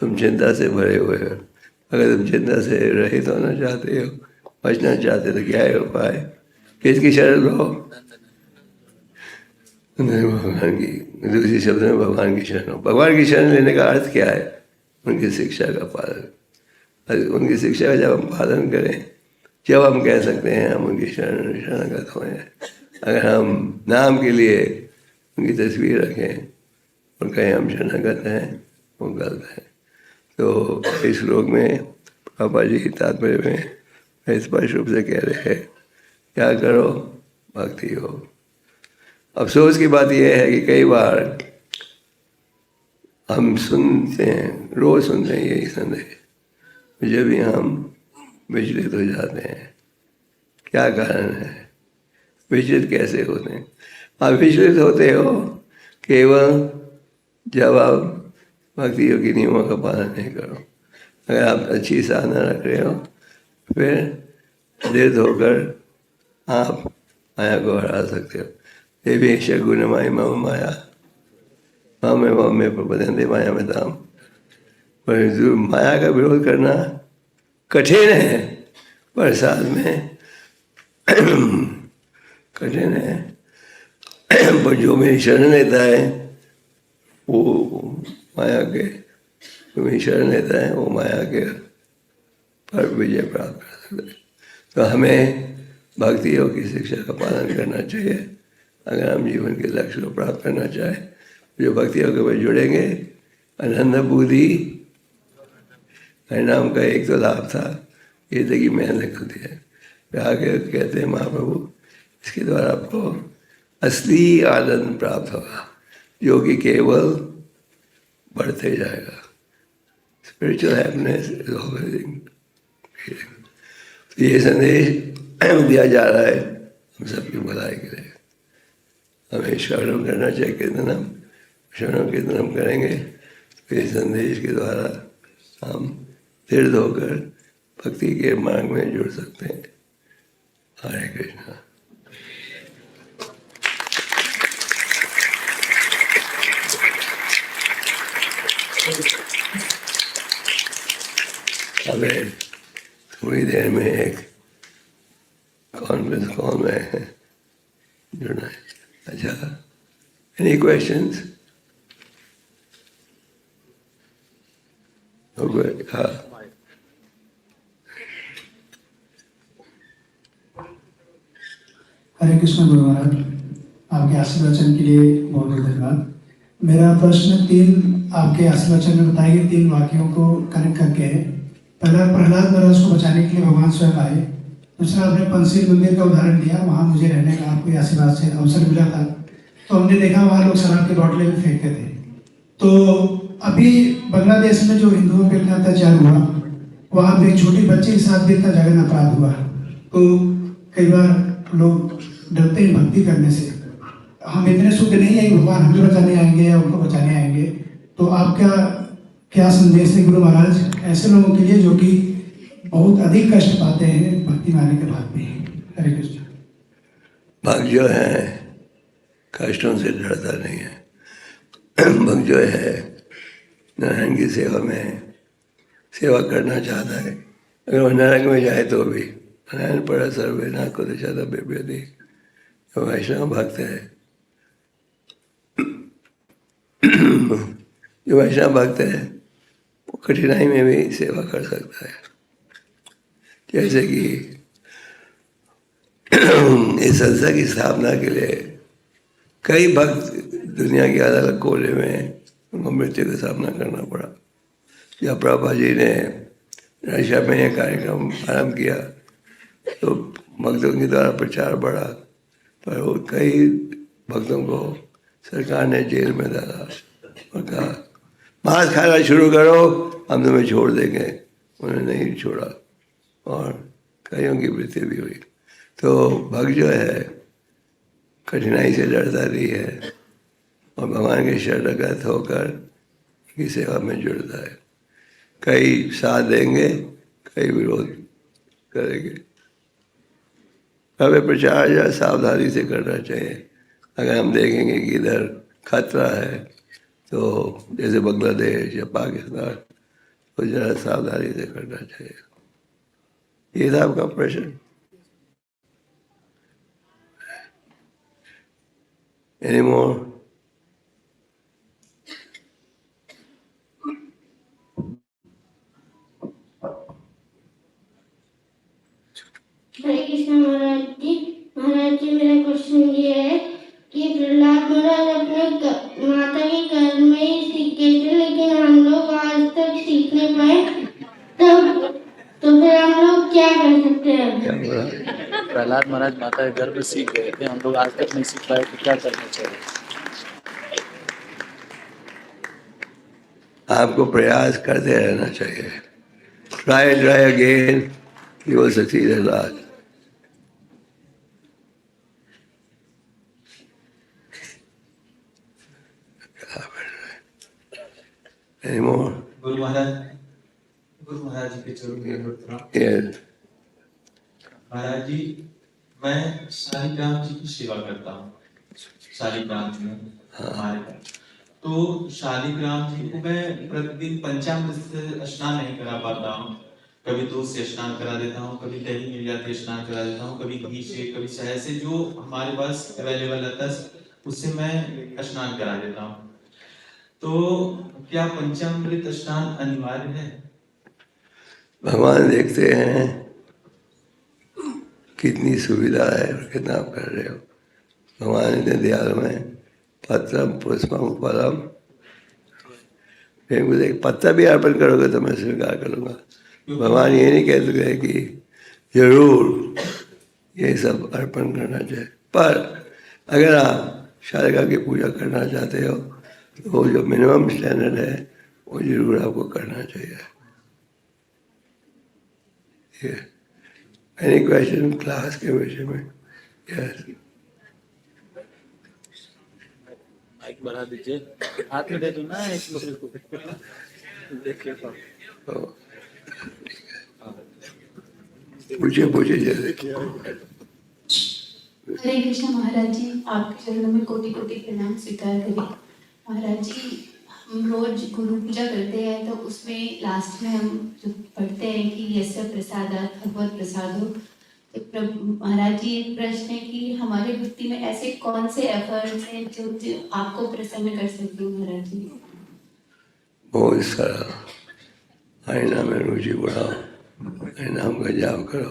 तुम चिंता से भरे हुए हो, अगर तुम चिंता से रहित होना चाहते हो, बचना चाहते तो क्या है उपाय, किसकी शरण लो? भगवान की। दूसरी शब्द में भगवान की शरण हो। भगवान की शरण लेने का अर्थ क्या है? उनकी शिक्षा का पालन। उनकी शिक्षा का जब हम पालन करें, जब हम कह सकते हैं हम उनकी शरणागत हुए हैं। अगर हम नाम के लिए उनकी तस्वीर रखें और कहें हम शरणागत हैं, वो गलत है। तो इस श्लोक में पापा जी तात्पर्य में स्पष्ट रूप से कह रहे हैं, क्या करो? भक्ति हो। अफसोस की बात यह है कि कई बार हम सुनते हैं, रोज सुनते हैं यही संदेश, जब भी हम विचलित हो जाते हैं। क्या कारण है? विचलित कैसे होते हैं? आप विचलित होते हो केवल जब आप भक्ति योगी नियमों का पालन नहीं करो। अगर आप अच्छी साधना रख रहे हो, फिर दृढ़ होकर आप माया को हरा सकते हो। देवी शगुणमाई मम माया मामे ममे प्रपदंते माया में धाम। पर माया का विरोध करना कठिन है, पर साथ में कठिन है। पर जो मेरी शरण लेता है वो माया के, जो मेरी शरण लेता है वो माया के पर विजय प्राप्त कर सकता है। तो हमें भक्ति योग की शिक्षा का पालन करना चाहिए अगर हम जीवन के लक्ष्य को प्राप्त करना चाहें। जो भक्ति योग में जुड़ेंगे, आनंद बुद्धि परिणाम का एक तो लाभ था, ये था कि मेहनत निकलती है। आगे कहते हैं महाप्रभु, इसके द्वारा आपको असली आनंद प्राप्त होगा जो कि केवल बढ़ते जाएगा। Spiritual happiness is always. ये संदेश दिया जा रहा है हम सबकी भलाई के लिए। हमें श्रवण करना चाहिए, कीर्तनम श्रवण कीर्तनम करेंगे तो इस संदेश के द्वारा हम दृढ़ होकर भक्ति के मार्ग में जुड़ सकते हैं। हरे कृष्णा। अबे थोड़ी देर में एक कॉन्फ्रेंस कॉल में जुड़ना है। अच्छा, एनी क्वेश्चंस? हाँ, हरे कृष्ण गुरु महाराज, आपके आशीर्वचन के लिए बहुत बहुत धन्यवाद। मेरा प्रश्न आपके आशीर्वचन में बताए गए 3 वाक्यों को कनेक्ट करके है। पहला, प्रहलाद महाराज को बचाने के लिए भगवान स्वयं आए। दूसरा, आपने पंचशील मंदिर का उदाहरण दिया, वहाँ मुझे रहने का आपको आशीर्वाद से अवसर मिला था, तो हमने देखा वहाँ लोग शराब की बोतलें भी फेंकते थे। तो अभी बांग्लादेश में जो हिंदुओं पे इतना अत्याचार हुआ, वहाँ पे एक छोटी बच्ची के साथ भी इतना जघन्य अपराध हुआ। तो कई बार लोग डरते हैं भक्ति करने से, हम इतने शुद्ध नहीं है भगवान हमें बचाने आएंगे या उनको बचाने आएंगे। तो आपका क्या संदेश है गुरु महाराज ऐसे लोगों के लिए जो कि बहुत अधिक कष्ट पाते हैं भक्ति माने के बाद भी? हरे कृष्ण। भक्त जो है कष्टों से डरता नहीं है। भक्त जो है नारायण की सेवा में सेवा करना चाहता है, अगर वह नरक में जाए तो भी नारायण पड़ा सर्वे ना को दशा बेबेदी। जो वैष्णव भक्त है, जो वैष्णव भक्त है वो कठिनाई में भी सेवा कर सकता है। जैसे कि इस संस्था की स्थापना के लिए कई भक्त दुनिया के अलग अलग कोने में उनको मृत्यु का सामना करना पड़ा। जब प्रभुपाद जी ने रशिया में यह कार्यक्रम आरंभ किया तो भक्तों के द्वारा प्रचार बढ़ा, पर वो कई भक्तों को सरकार ने जेल में डाला और कहा मांस खाना शुरू करो, हम तुम्हें छोड़ देंगे। उन्होंने नहीं छोड़ा और कईयों की मृत्यु भी हुई। तो भक्त जो है कठिनाई से डरता नहीं है और भगवान के शरणगत होकर की सेवा में जुड़ता है। कई साथ देंगे, कई विरोध करेंगे। हमें प्रचार या सावधानी से करना चाहिए। अगर हम देखेंगे कि इधर खतरा है तो जैसे बांग्लादेश या पाकिस्तान, तो ज़रा सावधानी से करना चाहिए। ये था आपका प्रश्न। Any more? हरे कृष्ण महाराज जी, मेरा क्वेश्चन ये है कि प्रहलाद महाराज अपने माता के गर्भ में ही सीख गए थे, लेकिन हम लोग आज तक सीख नहीं पाए, तो फिर हम लोग क्या कर सकते हैं? प्रहलाद महाराज माता के गर्भ में सीख गए थे, हम लोग आज तक नहीं सीख पाए, तो क्या करना चाहिए? आपको प्रयास करते रहना चाहिए। Try again, you will succeed at last. Any more? Guru Maharaj जी के चरणों में प्रणाम। Yes. महाराज जी, मैं साईं राम जी की सेवा करता हूँ। शालिग्राम जी हैं हमारे पास। तो शालिग्राम जी को मैं प्रतिदिन पंचामृत से स्नान नहीं करा पाता हूँ। कभी दूध से स्नान करा देता हूँ, कभी दही मिल जाती है स्नान करा देता हूँ, कभी घी से, कभी शहद से, जो हमारे पास अवेलेबल रहता है उससे मैं स्नान करा देता हूँ। तो क्या पंचामृत स्नान अनिवार्य है? भगवान देखते हैं कितनी सुविधा है और कितना आप कर रहे हो। भगवान इतने दयालु हैं। पत्रम पुष्पम फलम, फिर मुझे एक पत्ता भी अर्पण करोगे तो मैं स्वीकार करूँगा। भगवान ये नहीं कह सकते कि जरूर ये सब अर्पण करना चाहिए, पर अगर आप शालिग्राम की पूजा करना चाहते हो तो वो जो मिनिमम स्टैंडर्ड है वो जरूर आपको करना चाहिए। एनी क्वेश्चन क्लास के विषय में? यस, माइक बढ़ा दीजिए, हाथ में दे दो ना एक दूसरे को। देखिए पूछिए पूछिए जैसे। हरे कृष्ण महाराज जी, आपके चरणों में कोटि कोटि प्रणाम स्वीकार करें। महाराज जी, हम रोज गुरु पूजा करते हैं तो उसमें लास्ट में हम जो पढ़ते हैं कि यस्य प्रसादात् भगवत प्रसादो। तो प्रभु महाराज जी, एक प्रश्न है कि हमारे भक्ति में ऐसे कौन से एफर्ट्स हैं जो आपको प्रसन्न कर सकते हैं महाराज जी? बहुत सारा। हरि नाम में रुचि बढ़ाओ, हरि नाम का जाप करो,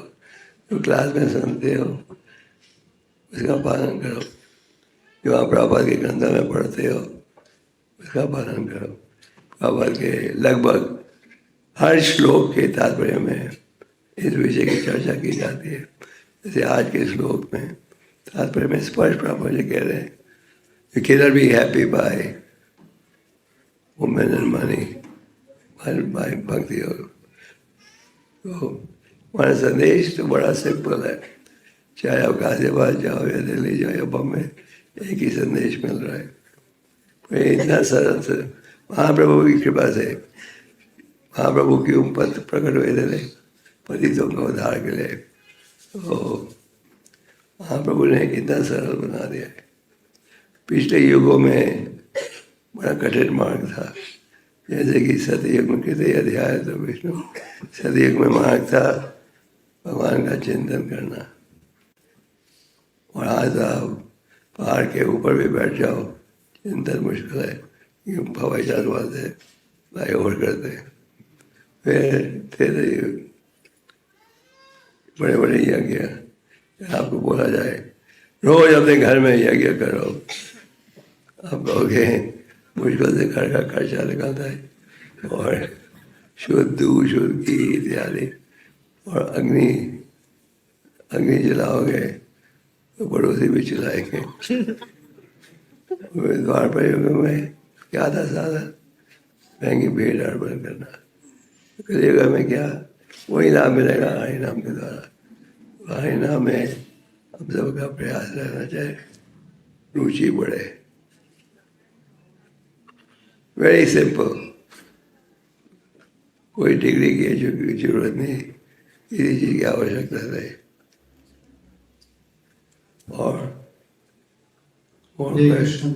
जो क्लास में सुनते हो उसका पालन करो, जो आप प्रभुपाद के ग्रंथों में पढ़ते हो उसका पालन करो। प्रभुपाद के लगभग हर श्लोक के तात्पर्य में इस विषय की चर्चा की जाती है। जैसे आज के श्लोक में तात्पर्य में स्पष्ट प्रभुपाद जी कह रहे हैं, you can be happy by women and money, by bhakti. हो तो हमारा संदेश तो बड़ा सिंपल है, चाहे आप गाजियाबाद जाओ या दिल्ली जाओ या बम्बे, एक ही संदेश मिल रहा है। ये इतना सरल से महाप्रभु की कृपा से, महाप्रभु की पद प्रकट हुए थे पतितों का उद्धार के लिए, तो महाप्रभु ने कितना सरल बना दिया है। पिछले युगों में बड़ा कठिन मार्ग था, जैसे कि सतयुग में कितने अध्याय तो विष्णु, सतयुग में मार्ग था भगवान का चिंतन करना, और आज आप पहाड़ के ऊपर भी बैठ जाओ, चिंतन मुश्किल है, हवाई जहाज वाले फ्लाई ओवर करते हैं। फिर तेरे बड़े बड़े यज्ञ, आपको बोला जाए रोज अपने घर में यज्ञ करो, आप कहोगे मुश्किल से घर का खर्चा निकलता है, और शुद्ध दूध शुद्ध घी इत्यादि, और अग्नि जलाओगे तो पड़ोसी भी चलाएंगे। द्वार पर युग में क्या था साधन? महंगी भेंट अर्पण करना। कलियुग में क्या वही नाम मिलेगा हरि नाम के द्वारा। हरि नाम में हम सबका प्रयास रहना चाहिए, रुचि बढ़े। वेरी सिंपल, कोई डिग्री की जरूरत नहीं, किसी चीज़ की आवश्यकता नहीं। और हरे कृष्ण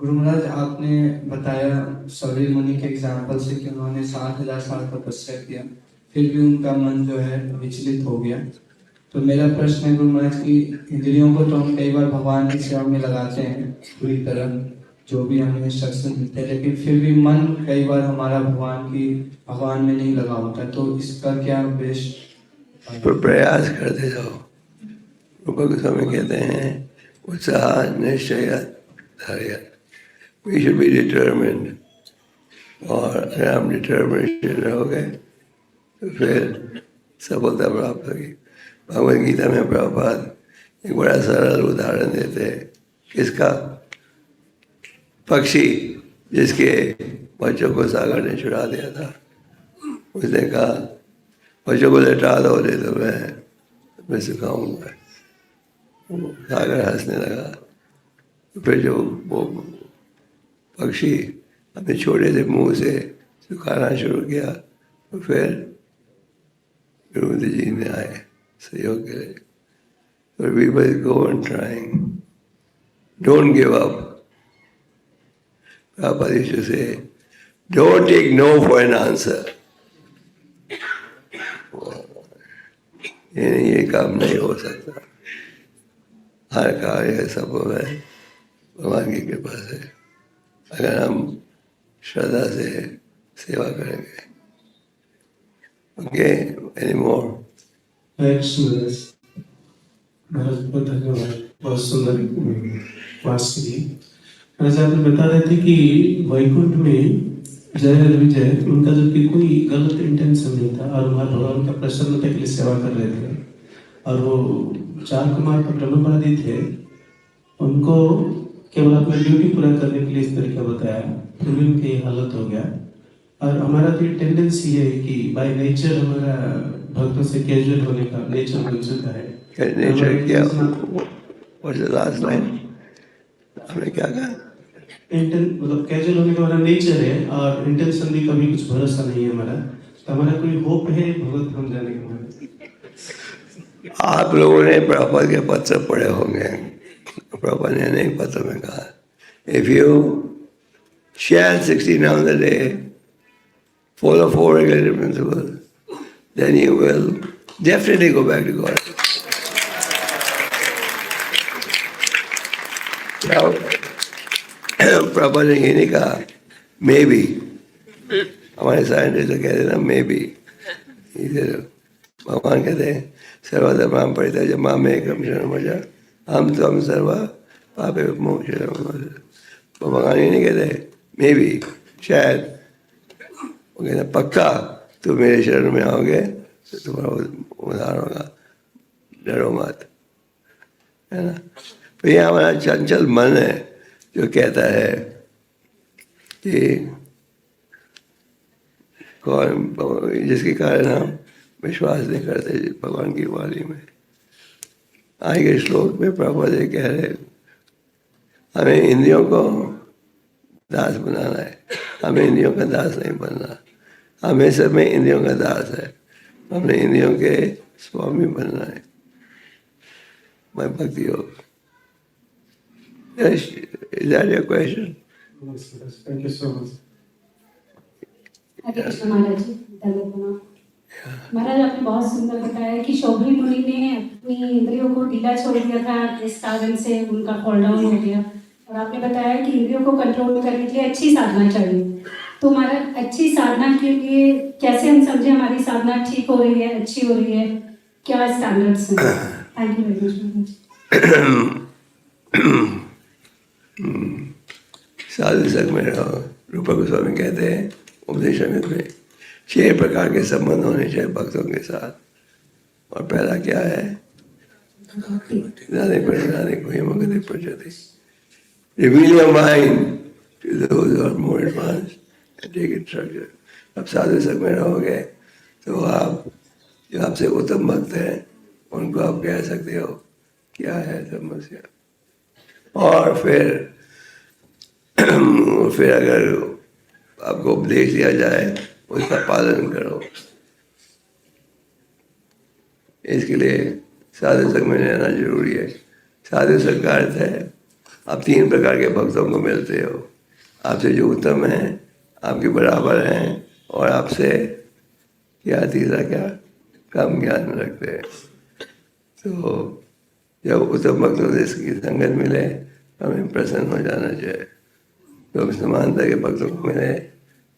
गुरु महाराज, आपने बताया सभी मुनि के एग्जाम्पल से कि उन्होंने 7,000 साल तपस्या किया, फिर भी उनका मन जो है विचलित हो गया। तो मेरा प्रश्न है गुरु महाराज की, इंद्रियों को तो हम कई बार भगवान की सेवा में लगाते हैं पूरी तरह, जो भी हमें इंस्ट्रक्शन मिलते हैं, लेकिन फिर भी मन कई बार हमारा भगवान में नहीं लगा होता, तो इसका क्या बेस्ट? तो प्रयास करते जाओ। रूप गोस्वामी कहते हैं उत्साह निश्चय धैर्य, वी शुड बी डिटर्मिन्ड। और अगर हम डिटर्मिनेशन रहोगे तो फिर सफलता प्राप्त होगी। भगवद गीता में प्रभुपाद एक बड़ा सरल उदाहरण देते हैं। किसका? पक्षी जिसके बच्चों को सागर ने चुरा दिया था। उसने कहा बच्चों को लटा दो, दे तो मैं सिखाऊंगा। सागर हंसने लगा। फिर जो वो पक्षी अपने छोटे से मुंह से सुखाना शुरू किया, तो फिर गुरुदेव जी ने आए सहयोग के लिए। तो we will go on trying, don't give up. Prabhupada used to say, don't take no for an answer. ये काम नहीं हो सकता, हर कार्य सफल है भगवान की कृपा से, अगर हम श्रद्धा से सेवा करेंगे. Okay, any more? महाराज बहुत धन्यवाद, बहुत सुंदर क्लास के लिए. महाराज आप बता रहे थे कि वैकुंठ में जय विजय उनका जबकि कोई गलत इंटेंशन नहीं था और वहाँ भगवान का प्रसन्नता के लिए सेवा कर रहे थे, और वो 4 कुमार का ब्रह्मवादी थे, उनको केवल अपना ड्यूटी पूरा करने के लिए इस तरीका बताया, फिर भी उनकी ये हालत हो गया. और हमारा तो टेंडेंसी है कि बाय नेचर हमारा भक्तों से कैजुअल होने का नेचर बन चुका है. नेचर क्या? What's the last line? आपने क्या कहा? मतलब कैजुअल होने का हमारा नेचर है और इंटेंशन भी कभी कुछ भरोसा नहीं है हमारा. तो हमारा कोई होप है भगवत धाम जाने का? आप लोगों ने प्रभुपाद के पत्र पढ़े होंगे. प्रभुपाद ने नहीं पत्र में कहा, if you share 16 hours a day, follow 4 regulative principles, then you will definitely go back to God. Now, Prabhupada ने ये नहीं कहा मे बी. हमारे साइंटिस्ट तो कहते ना मे बी. भगवान कहते हैं सर्वधर्मां परित्यज्य मामेकं शरणं व्रज अहं त्वं सर्व पापेभ्यो मोक्षयिष्यामि. भगवान ये नहीं कहते मे बी, शायद. वो कहते पक्का तुम मेरे शरण में आओगे तो तुम्हारा उद्धार होगा, डरो मत, है ना. तो ये हमारा चंचल मन है जो कहता है कि जिसके कारण हम विश्वास नहीं करते भगवान की वाणी में. आगे के श्लोक में प्रभुपाद ये कह रहे हमें इंद्रियों को दास बनाना है, हमें इंद्रियों का दास नहीं बनना. हमें सब में इंद्रियों का दास है, हमने इंद्रियों के स्वामी बनना है. मैं भक्ति योग. Yes, is that your question? Thank you so much. हरे कृष्ण महाराज जी, धन्यवाद. महाराज आपने बहुत सुंदर बताया कि शौभरी मुनि ने अपनी इंद्रियों को ढीला छोड़ दिया था, इस कारण से उनका फॉल डाउन हो गया. और आपने बताया कि इंद्रियों को कंट्रोल करने के लिए अच्छी साधना चाहिए. तो हमारा अच्छी साधना के लिए कैसे हम समझे हमारी साधना ठीक हो रही है, अच्छी हो रही है, क्या स्टैंडर्ड्स हैं? Thank you very much. साधु संग में रहो. रूप गोस्वामी कहते हैं उपदेशामृत में 6 प्रकार के संबंध होने चाहिए भक्तों के साथ. और पहला क्या है? Reveal your mind to those who are more advanced and take instruction. अब साधु संग में रहोगे तो आप जो आपसे उत्तम भक्त हैं उनको आप कह सकते हो क्या है समस्या. और फिर अगर आपको उपदेश दिया जाए उसका पालन करो. इसके लिए साधु संग में रहना जरूरी है. साधु संग का अर्थ है आप 3 प्रकार के भक्तों को मिलते हो. आपसे जो उत्तम है, आपके बराबर हैं और आपसे क्या तीसरा क्या कम ज्ञान रखते हैं. तो जब उत्तम भक्तों से इसकी संगत मिले हमें प्रसन्न हो जाना चाहिए. तो समानता के भक्तों को मिले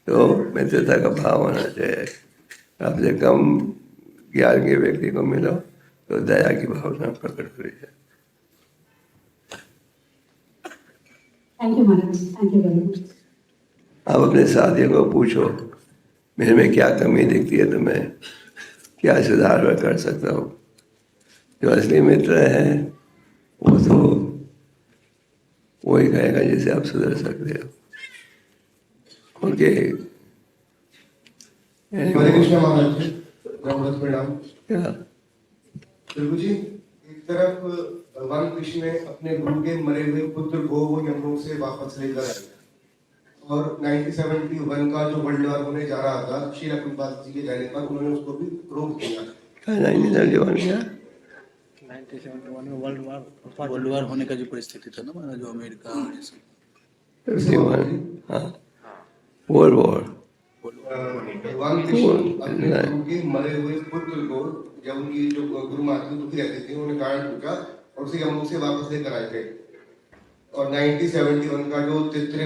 तो मित्रता का भाव होना चाहिए. आपसे कम ज्ञान के व्यक्ति को मिलो तो दया की भावना प्रकट करी जाए. Thank you Maharaj, thank you very much. आप अपने साथियों को पूछो मेरे में क्या कमी दिखती है, तुम्हें क्या सुधार मैं कर सकता हूँ. जो असली मित्र है वो तो वही कहेगा जिसे आप सुधर सकते हो. ओके. हरे कृष्ण महाराज जी, बहुत प्रणाम. क्या प्रभु जी, एक तरफ भगवान कृष्ण ने अपने गुरु के मरे हुए पुत्र को वो यमलोक से वापस लेकर आए और 1971 का जो वर्ल्ड वॉर होने जा रहा था श्री प्रभुपाद जी के जाने पर उन्होंने उसको भी रोक दिया. 1971 क्या? 1971 में वर्ल्ड वार होने का जो परिस्थिति था ना महाराज, जो अमेरिका और ये सब। 51, हाँ, वर्ल्ड वॉर। भगवान कृष्ण अपने गुरु के मरे हुए पुत्र को, जब उनकी जो गुरु माता दुखी रहती थी, उन्होंने कारण पूछा और उसे यमलोक से वापस लेकर आए थे। और 1971 का जो तृतीय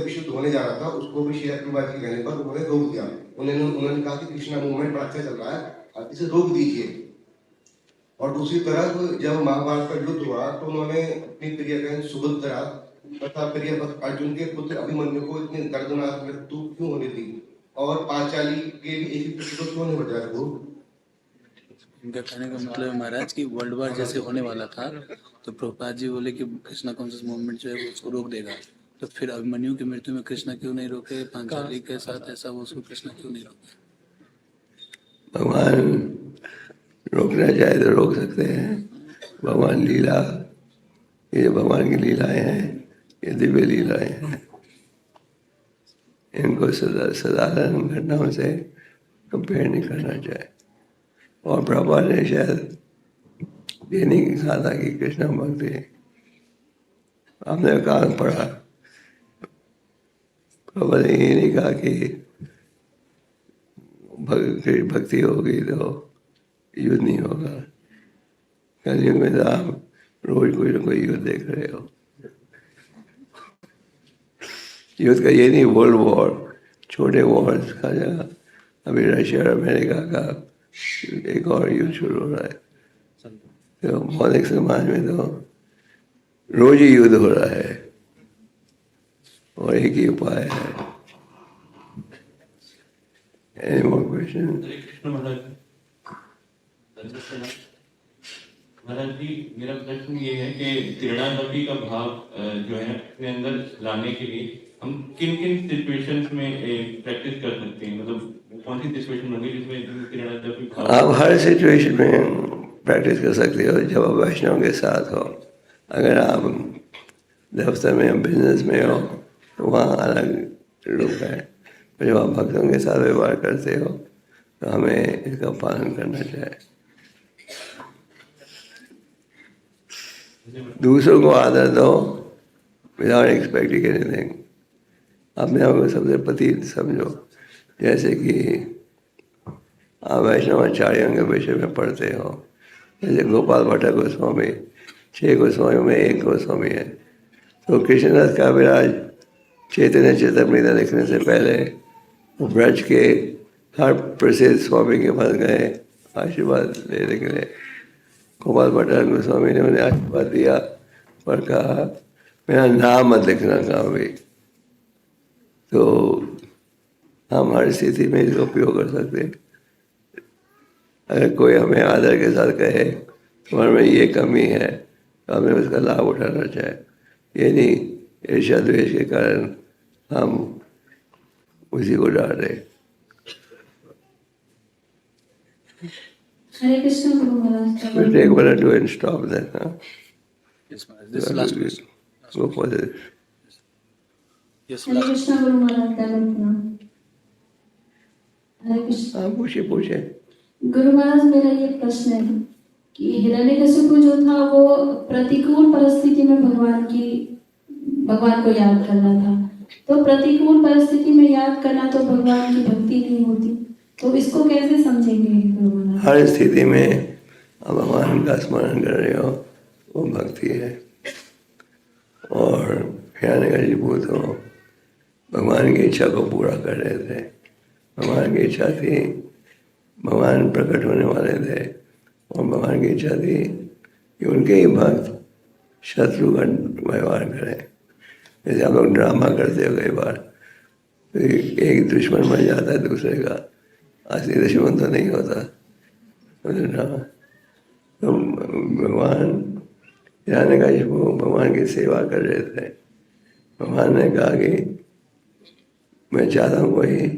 विश्व होने जा रहा था, उसको भी श्री प्रभुपाद के कहने पर उन्होंने रोक दिया। उन्होंने कहा कि कृष्णा मूवमेंट बड़ा अच्छा चल रहा है, आप इसे रोक दीजिए। और दूसरी तरफ जब महाभारत का युद्ध हुआ तो उन्होंने अपनी प्रिय बहन सुभद्रा तथा प्रिय भक्त अर्जुन के पुत्र अभिमन्यु को इतनी दर्दनाक मृत्यु क्यों होनी थी, और पांचाली के भी एक ही पुत्र को क्यों नहीं बचाया वो? इनका कहने का मतलब है महाराज कि वर्ल्ड वार जैसे होने वाला था, तो प्रभुपाद जी बोले कि कृष्णा कॉन्शियस मूवमेंट जो है वो उसको रोक देगा। तो फिर अभिमन्यु की मृत्यु में कृष्णा क्यों नहीं रोके? पांचाली के साथ ऐसा वो उसको कृष्णा क्यों नहीं रोके? भगवान रोकना चाहे तो रोक सकते हैं। भगवान लीला, ये जो भगवान की लीलाएं हैं, ये दिव्य लीलाएं हैं, इनको साधारण घटनाओं से कंपेयर नहीं करना चाहिए। और प्रभुपाद ने शायद ये नहीं कहा था कि कृष्ण भक्ति, आपने कहाँ पढ़ा, प्रभुपाद ने ये नहीं कहा कि भक्ति होगी तो युद्ध नहीं होगा। कलयुग में तो आप रोज कोई ना कोई युद्ध देख रहे हो। युद्ध का ये नहीं वर्ल्ड वॉर, छोटे वॉर्स का जगह अभी रशिया और अमेरिका का एक और युद्ध शुरू हो रहा है। तो मौलिक समाज में तो रोज ही युद्ध हो रहा है और एक ही उपाय है। Any more questions? महाराज जी, मेरा प्रश्न ये है कि क्रीड़ानवती का भाव जो है अपने अंदर लाने के लिए हम किन किन सिचुएशंस में प्रैक्टिस कर सकते हैं? मतलब कौन सी सिचुएशन होगी जिसमें क्रीड़ानवती भाव? आप हर सिचुएशन में प्रैक्टिस कर सकते हो जब आप वैष्णव के साथ हो। अगर आप दफ्तर में हो, बिजनेस में हो, तो वहाँ अलग रूप है। पर जब आप भक्तों के साथ व्यवहार करते हो तो हमें इसका पालन करना चाहिए। दूसरों को आदर दो विदाउट एक्सपेक्टिंग एनीथिंग। अपने आप को सबसे पतित समझो। जैसे कि आप वैष्णवाचार्यों के विषय में पढ़ते हो, जैसे गोपाल भट्ट गोस्वामी, 6 गोस्वामी में एक गोस्वामी है। तो कृष्णदास काविराज चैतन्य चेतामृत लिखने से पहले वो ब्रज के हर प्रसिद्ध स्वामी के पास गए आशीर्वाद लेने के लिए। गोपाल भट्ट गोस्वामी ने उन्हें आशीर्वाद दिया पर कहा मेरा नाम मत लिखना कहाँ भी। तो हम हर स्थिति में इसका उपयोग कर सकते हैं। अगर कोई हमें आदर के साथ कहे तुम्हारे में ये कमी है तो हमें उसका लाभ उठाना चाहिए। ये नहीं ईर्ष्या द्वेष के कारण हम उसी को डांटे। हरे Krishna Guru Maharaj. We'll take 1 or 2 and stop then. Huh? Yes, Maharaj. This is last question. Go for this. Yes, Hare last. Krishna Guru Maharaj. हरे कृष्ण। हाँ पूछे। गुरु महाराज, मेरा ये प्रश्न है कि हिरण्यकशिपु जो था वो प्रतिकूल परिस्थिति में भगवान को याद कर रहा था। तो प्रतिकूल परिस्थिति में याद करना तो भगवान की भक्ति नहीं होती, तो इसको कैसे समझेंगे गुरु महाराज? हर स्थिति में आप भगवान का स्मरण कर रहे हो वो भक्ति है। और हिरण्यकशिपु तो भगवान की इच्छा को पूरा कर रहे थे। भगवान की इच्छा थी, भगवान प्रकट होने वाले थे और भगवान की इच्छा थी कि उनके ही भक्त शत्रु का व्यवहार करें। जैसे हम लोग ड्रामा करते हो कई बार, तो एक दुश्मन बन जाता है दूसरे का, असली दुश्मन तो नहीं होता। तो भगवान हिरण्यकशिपु भगवान की सेवा कर रहे थे। भगवान ने कहा कि मैं चाहता हूँ कोई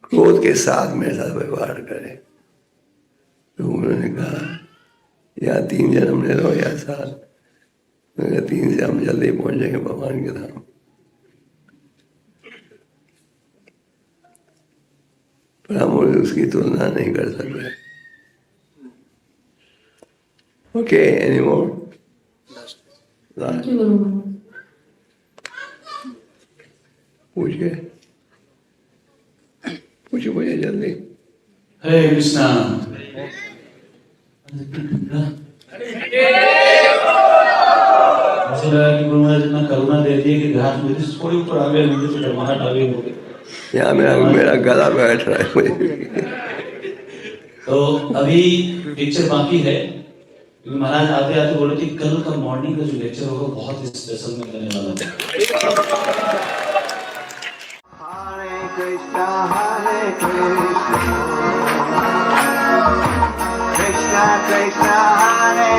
क्रोध के साथ मेरे साथ व्यवहार करे। तो उन्होंने कहा या 3 जन्म ले लो या 7। 3 से हम जल्दी पहुंचेंगे भगवान के धाम। पर हम उसकी तुलना नहीं कर सकते। Okay, any more? Thank you Guru Maharaj. पूछिए पूछिए जल्दी। हरे कृष्णा। मुझे लगा कि गुरु महाराज इतना करुणा दे दिए कि घाट में थोड़ी ऊपर आ गए, मुझे तो गर्माहट आ गई होगी। यहाँ मेरा गला बैठ रहा है मुझे। तो अभी पिक्चर बाकी है, क्योंकि महाराज आते आते बोले कि कल का मॉर्निंग का जो लेक्चर होगा बहुत ही स्पेशल में करने वाला है। हरे कृष्णा कृष्णा कृष्णा हरे